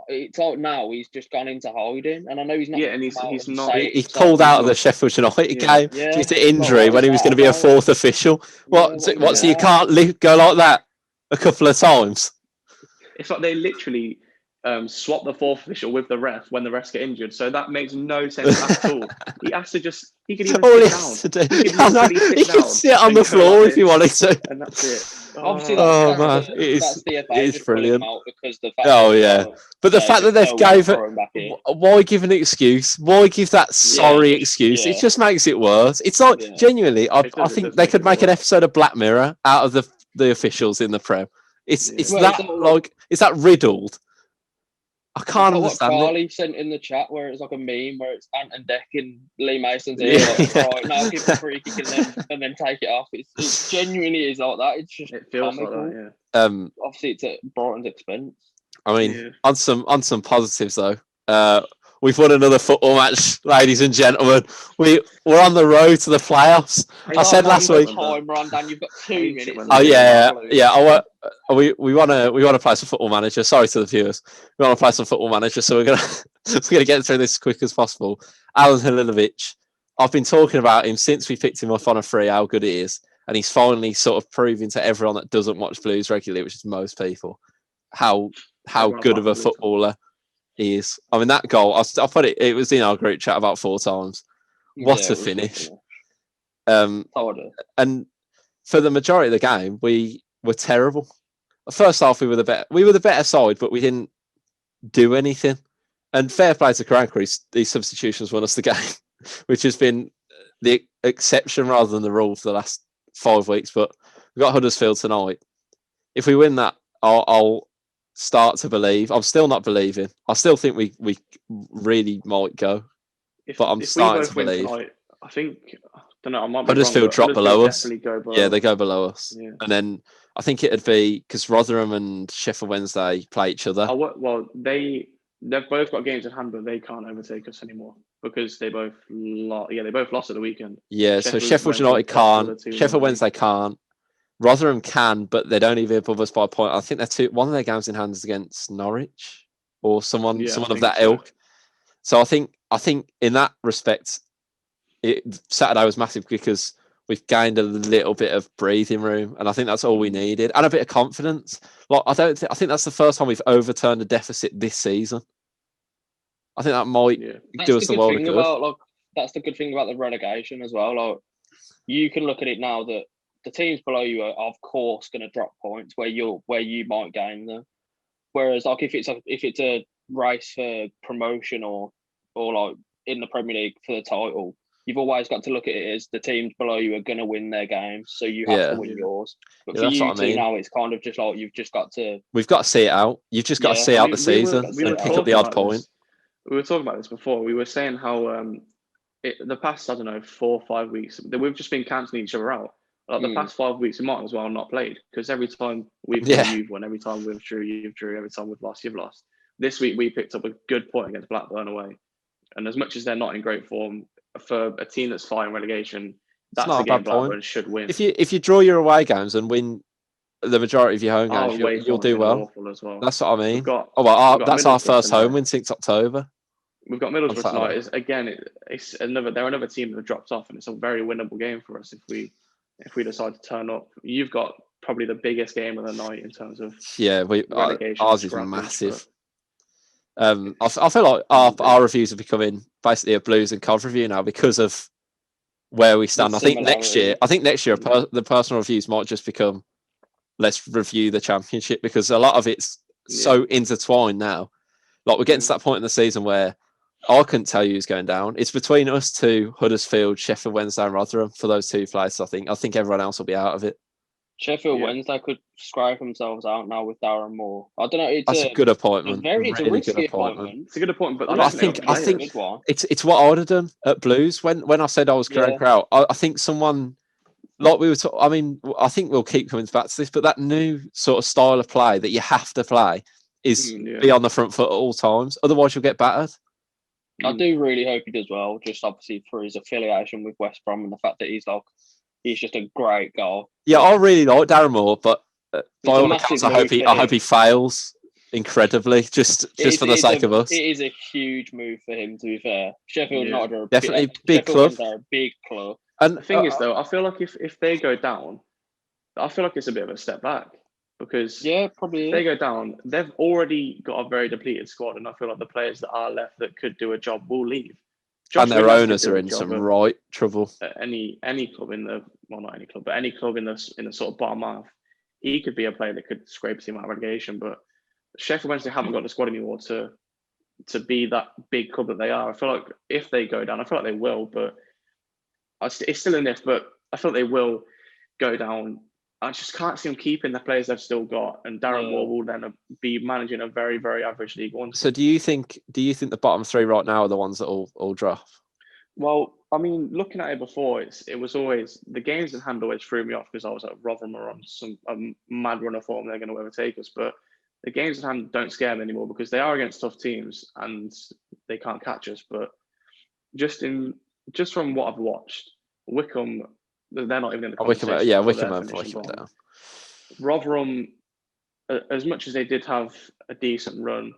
it's like now he's just gone into hiding, and I know he's not. Yeah, and he's not. He's pulled out of the Sheffield United game due to injury when he was going to be a fourth official. So you can't go like that a couple of times? It's like they literally swap the fourth official with the ref when the refs get injured. So that makes no sense at all. He has to he could even sit down. He could sit on the floor if he wanted to. And that's it. Obviously, man, it is brilliant. Because the fact but the fact that they've gave it, why give an excuse? Why give that sorry excuse? It just makes it worse. It's like genuinely, I think they could make an episode of Black Mirror out of the officials in the Prem. It's that riddled. I can't understand what Charlie sent in the chat, where it's like a meme where it's Ant and Deck in Lee Mason's ear, right now give a free kick and then take it off. It genuinely is like that. It's just feels comical. like that, obviously it's at Brighton's expense. I mean, on some positives though, we've won another football match, ladies and gentlemen. We're on the road to the playoffs. I said last week. You've got 2 minutes. Oh yeah. We want to play some Football Manager. Sorry to the viewers. We want to play some Football Manager, so we're gonna get through this as quick as possible. Alan Halilovic, I've been talking about him since we picked him up on a free, how good he is, and he's finally sort of proving to everyone that doesn't watch Blues regularly, which is most people, how good of a footballer he is. I mean, that goal, I put it was in our group chat about 4 times. What a finish. And for the majority of the game, we were terrible. First half, we were the better side, but we didn't do anything. And fair play to Karanka, these substitutions won us the game, which has been the exception rather than the rule for the last 5 weeks. But we've got Huddersfield tonight. If we win that, I'll start to believe. I'm still not believing. I still think we really might go, but I'm starting to believe. Tonight, I think, I don't know, I might be Huddersfield wrong, drop below us. Yeah, they go below us. Yeah. And then I think it'd be because Rotherham and Sheffield Wednesday play each other. Well, they've both got games in hand, but they can't overtake us anymore because they both lost at the weekend. Yeah, so Sheffield United can't. Sheffield Wednesday can't. Rotherham can, but they'd only be above us by a point. I think one of their games in hand is against Norwich or someone of that ilk. So I think in that respect, Saturday was massive because we've gained a little bit of breathing room, and I think that's all we needed, and a bit of confidence. Like I think that's the first time we've overturned a deficit this season. I think that might do us the world of good. That's the good thing about the relegation as well. Like you can look at it now that the teams below you are, of course, going to drop points where you might gain them. Whereas, like if it's a race for promotion or like in the Premier League for the title, you've always got to look at it as the teams below you are going to win their games, so you have to win yours. But for you two now, it's kind of just like you've just got to. We've got to see it out. You've just got to see out the season and pick up the odd point. We were talking about this before. We were saying how the past 4 or 5 weeks we've just been cancelling each other out. Like the past 5 weeks, we might as well not played because every time we've won, you've won. Every time we've drew, you've drew. Every time we've lost, you've lost. This week we picked up a good point against Blackburn away, and as much as they're not in great form for a team that's fighting relegation, that's a game Blackburn should win. If you draw your away games and win the majority of your home games, you'll do well. As well. That's what I mean. We've got that's our first home win since October. We've got Middlesbrough tonight. It's they're another team that dropped off, and it's a very winnable game for us if we decide to turn up. You've got probably the biggest game of the night in terms of ours is massive. I feel like our reviews are becoming basically a Blues and Cov review now because of where we stand. I think next year the personal reviews might just become let's review the Championship because a lot of it's so intertwined now. Like we're getting to that point in the season where I couldn't tell you who's going down. It's between us two, Huddersfield, Sheffield Wednesday, and Rotherham for those two places. I think everyone else will be out of it. Sheffield Wednesday could scrape themselves out now with Darren Moore. I don't know. That's a good appointment. It's a risky appointment. It's a good appointment, but I think it's what I would have done at Blues when I said I was going out. I think someone like we were. I think we'll keep coming back to this, but that new sort of style of play that you have to play is be on the front foot at all times. Otherwise, you'll get battered. I do really hope he does well. Just obviously for his affiliation with West Brom and the fact that he's just a great goal. Yeah, I really like Darren Moore, but by all accounts, I hope he fails incredibly, just for the sake of us. It is a huge move for him. To be fair, Sheffield United are definitely big club. Are a big club. And the thing is, though, I feel like if they go down, I feel like it's a bit of a step back because probably if they go down, they've already got a very depleted squad, and I feel like the players that are left that could do a job will leave. And their owners are in some right trouble. Any club not any club, but any club in the sort of bottom half, he could be a player that could scrape a team out of relegation. But Sheffield Wednesday haven't got the squad anymore to be that big club that they are. I feel like if they go down, I feel like they will, but it's still an if. But I feel like they will go down. I just can't see them keeping the players they've still got, and Darren Moore will then be managing a very, very average League One. So, do you think the bottom three right now are the ones that all drop? Well, I mean, looking at it before, it was always the games in hand always threw me off because I was like Rotherham are on a mad run of form; they're going to overtake us. But the games in hand don't scare me anymore because they are against tough teams and they can't catch us. But just from what I've watched, Wickham. They're not even in the conversation. Wickham have down. Rotherham, as much as they did have a decent run,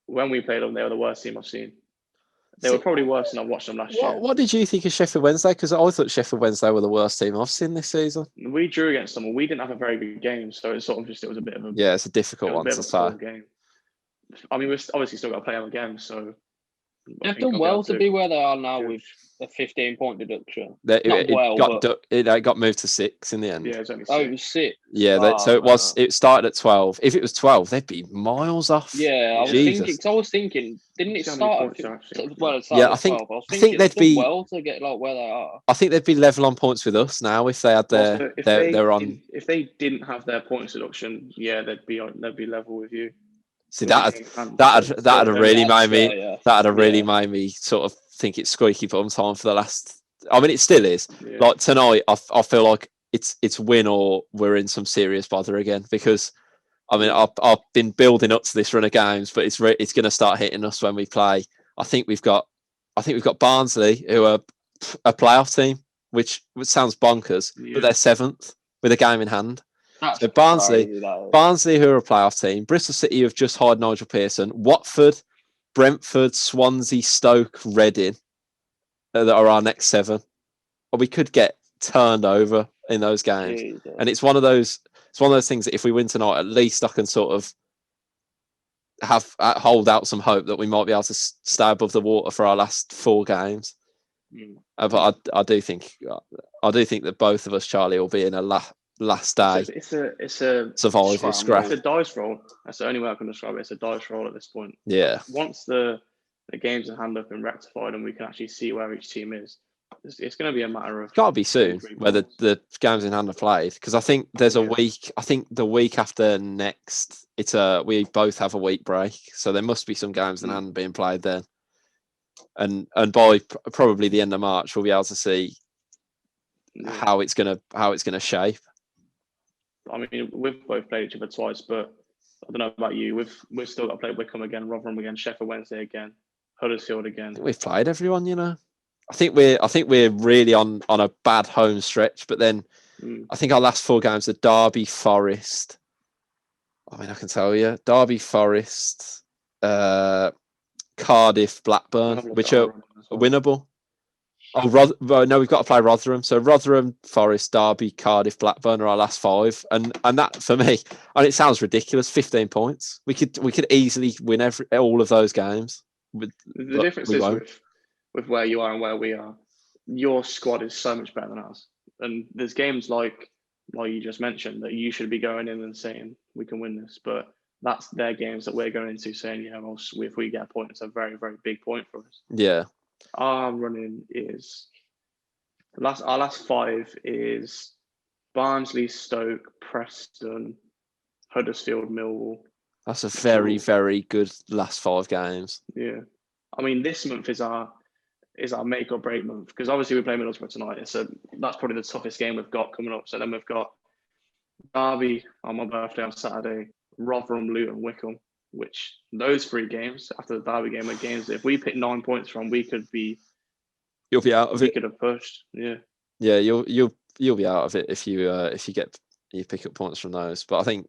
when we played them, they were the worst team I've seen. They were probably worse than I watched them last year. What did you think of Sheffield Wednesday? Because I thought Sheffield Wednesday were the worst team I've seen this season. We drew against them, and we didn't have a very good game, so it was a bit of a it's a difficult one to say. Game. I mean, we've obviously still got to play them again, so they've done well to be where they are now with a 15-point deduction. It got moved to 6 in the end. Yeah, it was only 6. Oh, it was 6. Yeah, it started at 12. If it was 12, they'd be miles off. Yeah, I was thinking, didn't it start at 12? I think they'd be well to get where they are. I think they'd be level on points with us now if they had their on. If they didn't have their points deduction, they'd be level with you. See that'd have really made me sort of think it's squeaky bum time for the last. I mean, it still is. Yeah. Like tonight, I feel like it's win or we're in some serious bother again because, I mean, I've been building up to this run of games, but it's going to start hitting us when we play. I think we've got Barnsley, who are a playoff team, which sounds bonkers, but they're 7th with a game in hand. So Barnsley, who are a playoff team, Bristol City have just hired Nigel Pearson, Watford, Brentford, Swansea, Stoke, Reading that are our next 7. Or we could get turned over in those games, and it's one of those things that if we win tonight, at least I can sort of hold out some hope that we might be able to stay above the water for our last 4 games. But I do think that both of us, Charlie, will be in a last day. It's a survival scrap. It's a dice roll. That's the only way I can describe it. It's a dice roll at this point. Yeah. Once the games in hand have been rectified and we can actually see where each team is, it's going to be a matter of. It's got to be soon where the games in hand are played because I think there's a week. I think the week after next, we both have a week break, so there must be some games in hand being played then. And by probably the end of March, we'll be able to see how it's gonna shape. I mean, we've both played each other twice, but I don't know about you. We've still got to play Wickham again, Rotherham again, Sheffield Wednesday again, Huddersfield again. We've played everyone, I think we're really on a bad home stretch, but then I think our last 4 games are Derby, Forest. I mean, I can tell you, Derby, Forest, Cardiff, Blackburn, which are winnable. Oh, no, we've got to play Rotherham. So Rotherham, Forest, Derby, Cardiff, Blackburn are our last 5, and that for me, and it sounds ridiculous. 15 points. We could easily win all of those games. The difference is with where you are and where we are. Your squad is so much better than ours, and there's games like you just mentioned that you should be going in and saying we can win this, but that's their games that we're going into saying, yeah, well, if we get a point, it's a very, very big point for us. Yeah. Our running is our last 5 is Barnsley, Stoke, Preston, Huddersfield, Millwall. That's a very, very good last 5 games. Yeah, I mean, this month is our make or break month, because obviously we play Middlesbrough tonight, so that's probably the toughest game we've got coming up. So then we've got Derby on my birthday on Saturday, Rotherham, Luton, Wycombe. Which those 3 games after the Derby game are games that if we pick 9 points from, you'll be out of it. We could have pushed, yeah. You'll be out of it if you pick up points from those. But I think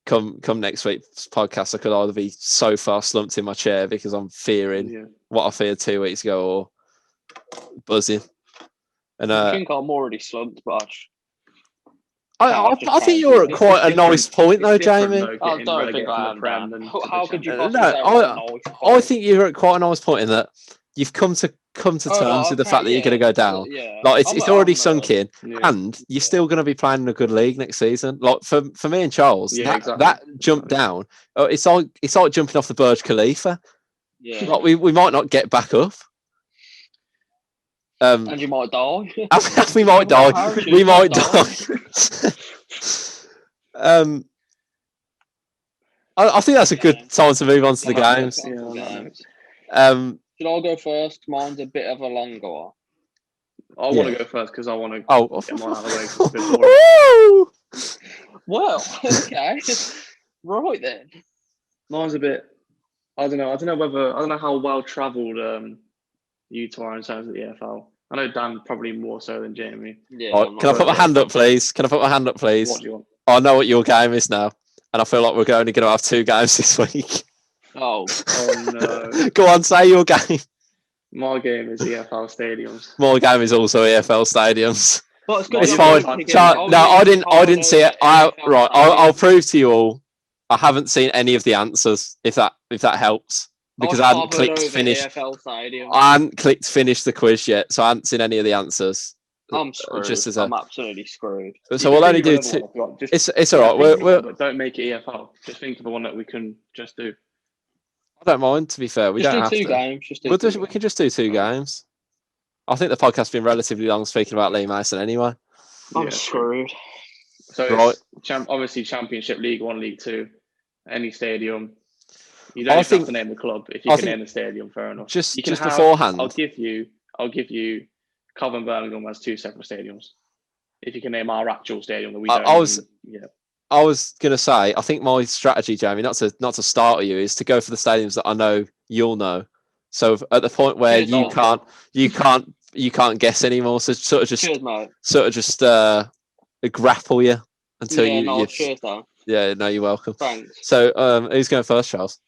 come next week's podcast, I could either be so far slumped in my chair because I'm fearing what I feared 2 weeks ago, or buzzing. And I think I'm already slumped, but I think you're at quite a nice point though, Jamie. I don't think I am. How could you possibly say I think you're at quite a nice point in that you've come to terms with the fact that you're going to go down. Like it's already sunk in, and you're still going to be playing in a good league next season. Like for me and Charles, that jump down, it's like jumping off the Burj Khalifa. Yeah, like we might not get back up. And you might die. We might die. We might die. I think that's a good time to move on to the games. Should I go first? Mine's a bit of a longer one. I want to go first because I want to get mine out of the way. Well, okay. Right then. Mine's a bit. I don't know how well travelled you two are in terms of the EFL. I know Dan probably more so than Jamie. Yeah. Can I put my hand up, please? What do you want? I know what your game is now, and I feel like we're only going to have 2 games this week. Oh no! Go on, say your game. My game is EFL stadiums. My game is also EFL stadiums. Well, it's fine. I didn't see it. I'll prove to you all. I haven't seen any of the answers. If that helps. Because I hadn't clicked finish. I hadn't clicked finish the quiz yet, so I hadn't seen any of the answers. I'm screwed. I'm absolutely screwed. So we'll only do 2. It's all right. Don't make it EFL. Just think of the one that we can just do. I don't mind. To be fair, we don't have to. 2 games. We can just do 2 games. I think the podcast's been relatively long speaking about Lee Mason anyway. I'm screwed. So right. Obviously Championship, League 1, League 2, any stadium. You don't have to name the club. If you can name the stadium, fair enough. Just beforehand. I'll give you Covent Birmingham has 2 separate stadiums. If you can name our actual stadium that we don't. I was gonna say, I think my strategy, Jamie, not to startle you, is to go for the stadiums that I know you'll know. So at the point where you can't guess anymore, so sort of just grapple you until you. Cheers, though. Yeah, no, you're welcome. Thanks. So who's going first, Charles?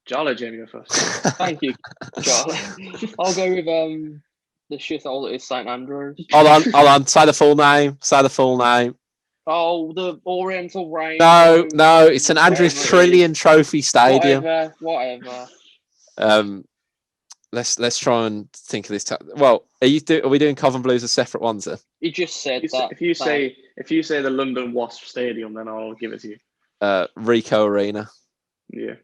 Jala, Jamie, go first. Thank you, Charlie. I'll go with the shithole that is St Andrews. Hold on. Say the full name. Oh, the Oriental Range. No, it's St Andrews Trillion Trophy Stadium. Whatever. Let's try and think of this. Well, are we doing Covent Blues as separate ones then? You just said that. If you say the London Wasp Stadium, then I'll give it to you. Ricoh Arena. Yeah.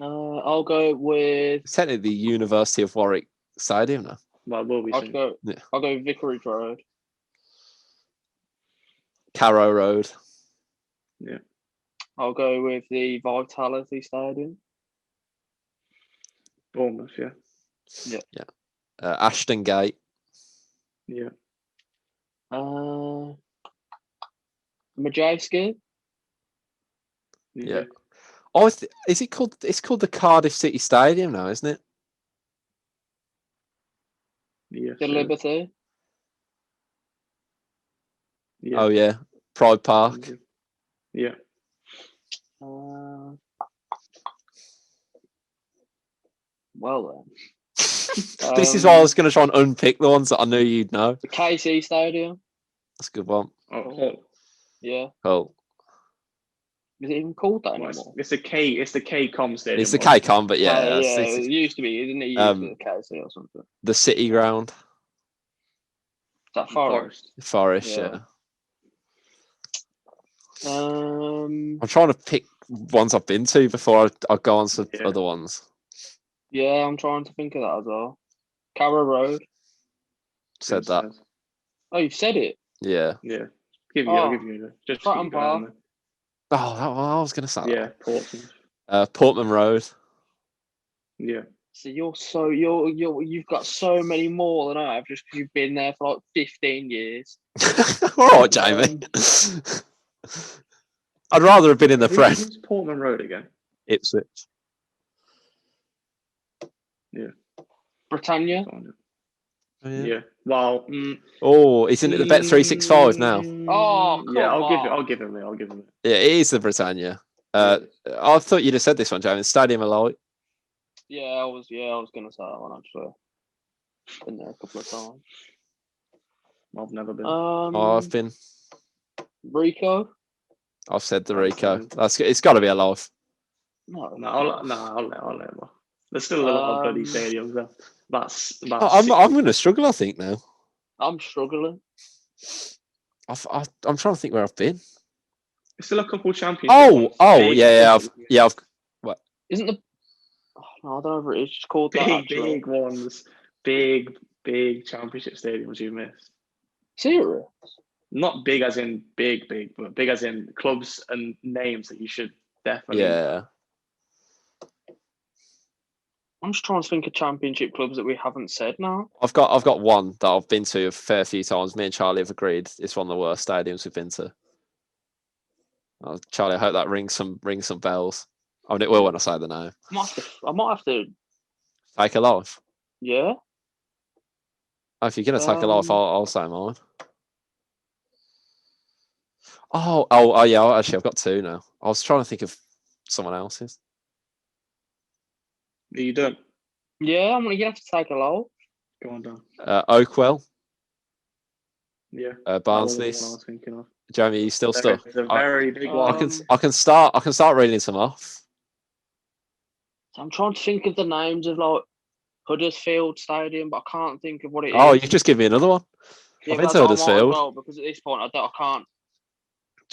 I'll go with. It's technically the University of Warwick Stadium now. Well, it will be. I'll go Vicarage Road. Carrow Road. Yeah. I'll go with the Vitality Stadium. Bournemouth, yeah. Yeah. Ashton Gate. Yeah. Majeski. Yeah. Oh, is it called? It's called the Cardiff City Stadium now, isn't it? Yeah. The Liberty. Yeah. Oh yeah, Pride Park. Yeah. Well then. This is why I was going to try and unpick the ones that I knew you'd know. The KC Stadium. That's a good one. Oh, Yeah. Cool. Is it even called that anymore? It's the KCOM Stadium. It's the KCOM, but yeah. Yeah, it used to be, isn't it? Used to be the KC or something. The City Ground. Is that Forest? Forest, yeah. I'm trying to pick ones I've been to before I go on to other ones. Yeah, I'm trying to think of that as well. Carrow Road. Said that. Oh, you've said it? Yeah. Yeah. I'll give you just Fratton Park. Oh, I was going to say that. Yeah, Portsmouth. Portman Road. Yeah. So you've got so many more than I have just because you've been there for like 15 years. All right, Jamie. I'd rather have been in the Prem. Who's Portman Road again? Ipswich. Yeah. Britannia. Oh, yeah. Yeah. Well. Isn't it the Bet 365 now? Oh, yeah. I'll give him it. Yeah, it is the Britannia. I thought you'd have said this one, Jamie. Stadium of Light. Yeah, I was gonna say that one actually. Been there a couple of times. I've never been. I've been. Rico. I've said the Rico. It's got to be alive. No, I'll let him. There's still a lot of bloody stadiums there. That's I'm going to struggle, I think, now. I'm struggling. I'm trying to think where I've been. There's still a couple championships. Yeah. What? Isn't the? Oh, no, I don't know if it is just called big ones, big championship stadiums you missed. Serious? Not big as in big, but big as in clubs and names that you should definitely. Yeah. I'm just trying to think of championship clubs that we haven't said now. I've got one that I've been to a fair few times. Me and Charlie have agreed it's one of the worst stadiums we've been to. Oh, Charlie, I hope that rings some bells. I mean, it will when I say the name. I might have to Take a life. Yeah. Oh, if you're gonna take a life, I'll say mine. Oh yeah. Actually, I've got two now. I was trying to think of someone else's. Are you done? Yeah, I'm gonna have to take a life. Go on, Dan. Oakwell. Yeah. Barnsley's. I was thinking of. Jamie, are you still stuck? It's a very big one. I can start reading some off. So I'm trying to think of the names of like Huddersfield Stadium, but I can't think of what it is. Oh, you've just given me another one. Yeah, I've been to Huddersfield. Well, because at this point I can't.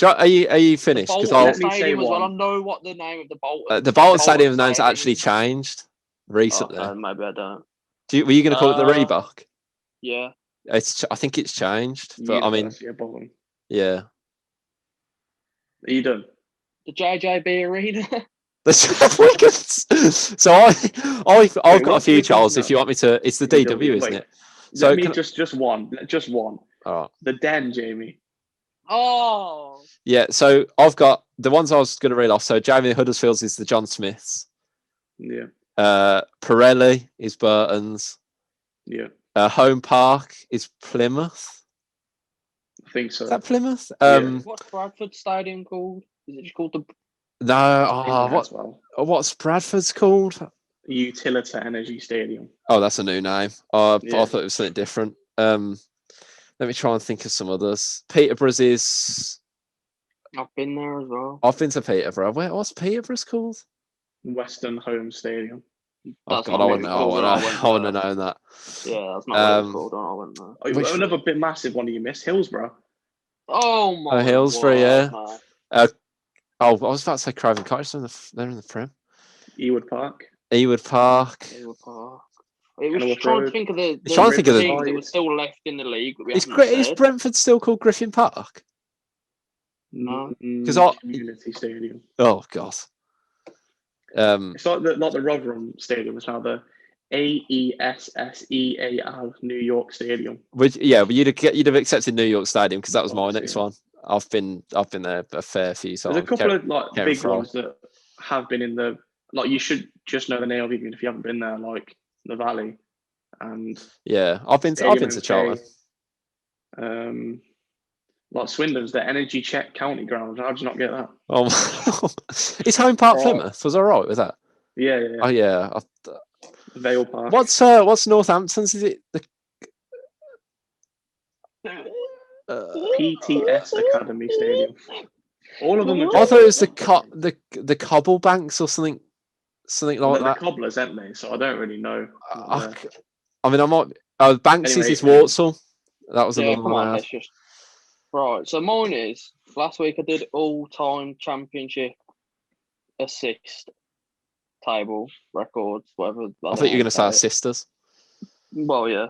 Are you finished? Because let me say Stadium as well. one. I know what the name of the Bolton. The Bolton Stadium name's actually changed recently. Okay, maybe I don't. Were you going to call it the Reebok? Yeah. I think it's changed, but I mean, yeah. Are you done? The JJB Arena. So I've got a few, Charles. If you want me to, it's the DW, isn't it? So just one. All right. The Den, Jamie. Oh. Yeah. So I've got the ones I was going to read off. So Jamie Huddersfield's is the John Smiths. Yeah. Pirelli is Burton's. Yeah. Home Park is Plymouth. I think so. Is that Plymouth? What's Bradford Stadium called? Is it just called the? No. What's Bradford's called? Utilita Energy Stadium. Oh, that's a new name. I thought it was something different. Let me try and think of some others. Peterborough's is. I've been there as well. I've been to Peterborough. What's Peterborough's called? Western Home Stadium. Oh God, I wouldn't have known that. Yeah, that's not what it's called. I went there. Another bit massive one you missed, Hillsborough. Oh my! Hillsborough, yeah. I was about to say Craven Cottage. They're in the Prem. Ewood Park. It was trying to think of the things that were still left in the league. Is Brentford still called Griffin Park? No, because Community Stadium. Oh God. It's like the Rotherham Stadium. It's now the AESSEAL New York Stadium. You'd have accepted New York Stadium because that was my next one. I've been there a fair few times. There's a couple of big ones that have been in the you should just know the name of even if you haven't been there, like the Valley, and I've been to Charlton. Like Swindon's the Energy Check County Ground. How did you not get that? Oh, is Home Park Right. Plymouth? Was I right with that? Yeah. Oh yeah. Vale Park. What's Northampton's? Is it the PTS Academy Stadium. All of them are. I thought it was the Cobble Banks or something like They're that. the cobblers, aren't they? So I don't really know. I mean, I might. Banks Anyway, is Warsaw. That was Yeah, another come one. on, let's just. Right, so mine is last week I did all-time championship assist table records, whatever. I thought you were going to say our sisters. Well, yeah.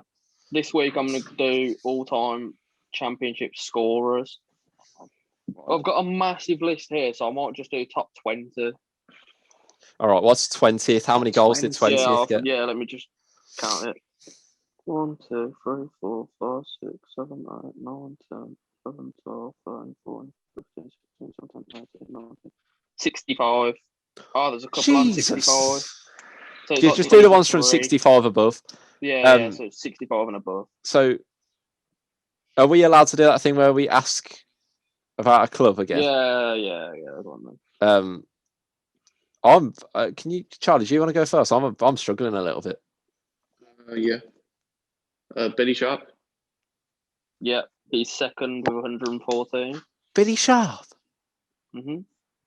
This week I'm going to do all-time championship scorers. I've got a massive list here, so I might just do top 20. All right, what's 20th? How many goals did 20th get? Yeah, let me just count it. 1, 2, 3, 4, 5, 6, 7, 8, 9, 10, 11, 12, 13, 14, 15, 16, 17, 18, 19. 65. Oh, there's a couple on 65. So just do the ones from 65 above. Yeah, so it's 65 and above. So, are we allowed to do that thing where we ask about a club again? Yeah. Go on, then. Can you, Charlie? Do you want to go first? I'm struggling a little bit. Yeah. Billy Sharp. Yeah, he's second with 114. Billy Sharp. Mm-hmm.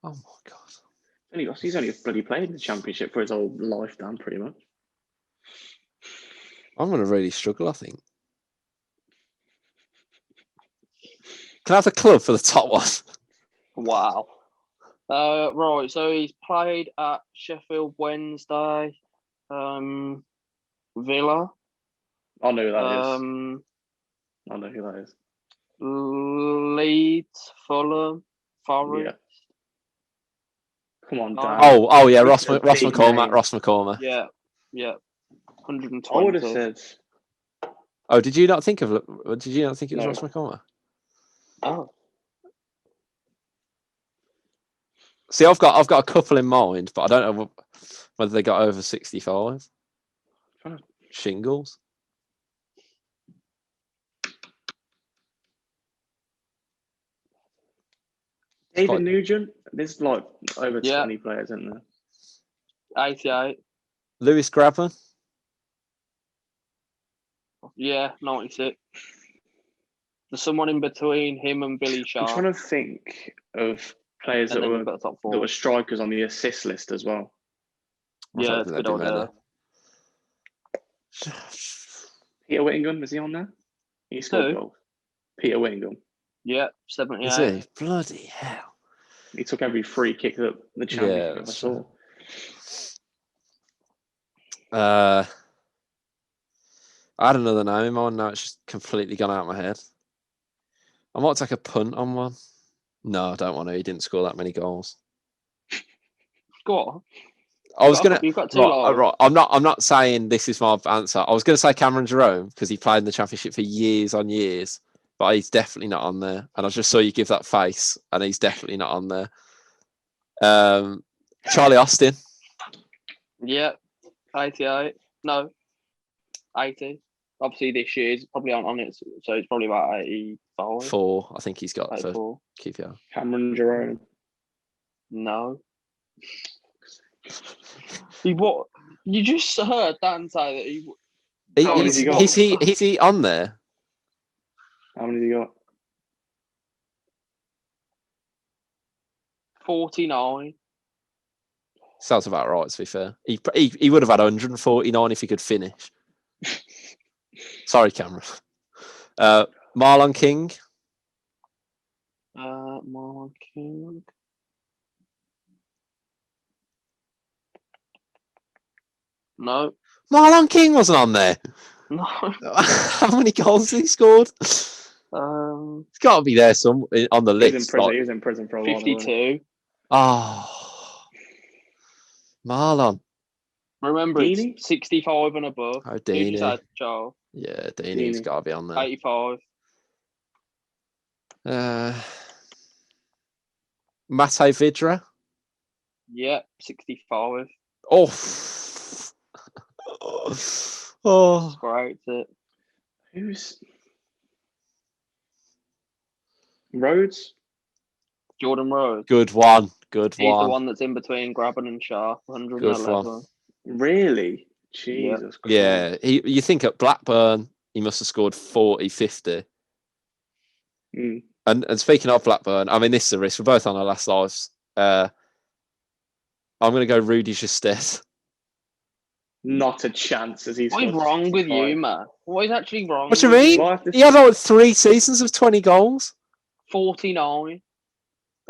Oh my god. He's only bloody played in the championship for his whole lifetime, pretty much. I'm going to really struggle, I think. Can I have the club for the top one? Wow. Right, so he's played at Sheffield Wednesday, Villa. I know who that is. Leeds, Fulham, Forest. Yeah. Come on, Dan. Oh yeah, Ross McCormack. Yeah. 120. I would have said. Oh, did you not think it was Ross McCormack? Oh. See, I've got a couple in mind, but I don't know whether they got over 65. Shingles. David Nugent. There's like over 20 players, isn't there? 88. Lewis Grabban. Yeah, 96. There's someone in between him and Billy Sharp. I'm trying to think of players that were strikers on the assist list as well. Yeah, it's a good idea. Peter Whittingham, is he on there? He scored goals. Peter Whittingham. Yeah, 78. Is he? Bloody hell. He took every free kick that the championship ever saw. I had another name in mind. Now it's just completely gone out of my head. I might take a punt on one. No, I don't want to. He didn't score that many goals. Go on. You've got two. Right. I'm not saying this is my answer. I was going to say Cameron Jerome because he played in the championship for years on years, but he's definitely not on there. And I just saw you give that face, and he's definitely not on there. Charlie Austin. Yeah, 88. No, 80. Obviously, this year is probably on it, so it's probably about 85. 4, I think he's got 84. for QPR. Cameron Jerome. No. What? You just heard Dan say that Is he on there? How many has he got? 49. Sounds about right, to be fair. He would have had 149 if he could finish. Sorry, Cameron. Marlon King. Marlon King. No. Marlon King wasn't on there. No. How many goals has he scored? It's got to be there on the list. He was in prison for a while. 52. Oh, Marlon. Remember, it's 65 and above. Oh, Deeney. Just Charles. Yeah, Deeney's got to be on there. 85. Mate Vidra. Yeah, 65. Oh. Oh. Great. Who's... Rhodes? Jordan Rhodes. Good one. He's the one that's in between Grabban and Sharp. 111. Good one. Really? Jesus Christ. Yeah. You think at Blackburn, he must have scored 40, 50. Mm. And speaking of Blackburn, I mean, this is a risk. We're both on our last lives. I'm going to go Rudy Justet. Not a chance. As he's what is wrong with you, man? What is actually wrong? What do you mean? He had like 3 seasons of 20 goals. 49.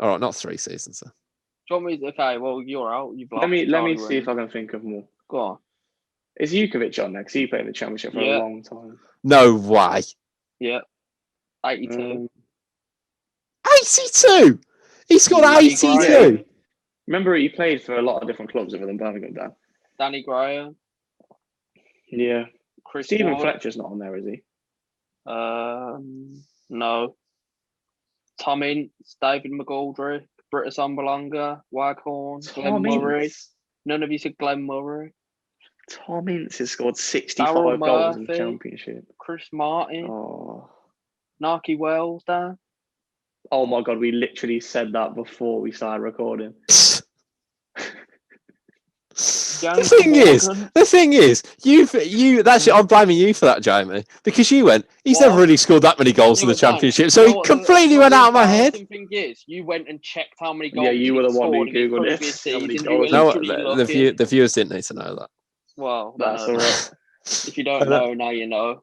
All right, not 3 seasons. Though. Do you want me? Okay, well you're out. You've let me see if I can think of more. Go on. Is Jukovic on there? Because he played in the Championship for a long time. No way. Yeah. 82. 82. He scored 82. Remember, he played for a lot of different clubs other than Birmingham. Dan. Danny Graham. Yeah. Chris Stephen Ward. Fletcher's not on there, is he? No. Tom Ince, David McGoldrick, Britta Sambalanga, Waghorn, Glenn Murray. None of you said Glenn Murray. Tom Ince has scored 65 goals in the Championship. Chris Martin. Oh. Narky Wells, Dan. Oh my God, we literally said that before we started recording. The thing is, I'm blaming you for that, Jamie, because you went, he's never really scored that many goals in the Championship, so he completely went out of my head. The thing is, you went and checked how many goals. Yeah, you were the one who Googled it. No, the viewers didn't need to know that. Well, that's all right. If you don't know, now you know.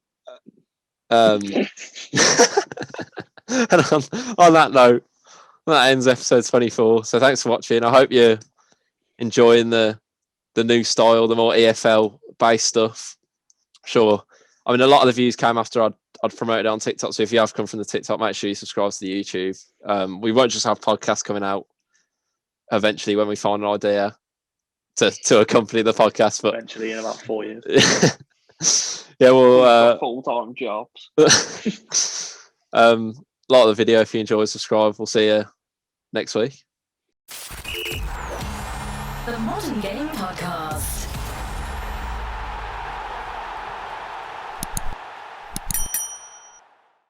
And on that note, that ends episode 24. So thanks for watching. I hope you're enjoying the new style, the more EFL based stuff. Sure. I mean, a lot of the views came after I'd promoted it on TikTok. So if you have come from the TikTok, make sure you subscribe to the YouTube. We won't just have podcasts coming out eventually when we find an idea to accompany the podcast, but eventually in about 4 years. Yeah, well, full-time jobs. Like the video if you enjoy, subscribe. We'll see you next week. The Modern Game Podcast.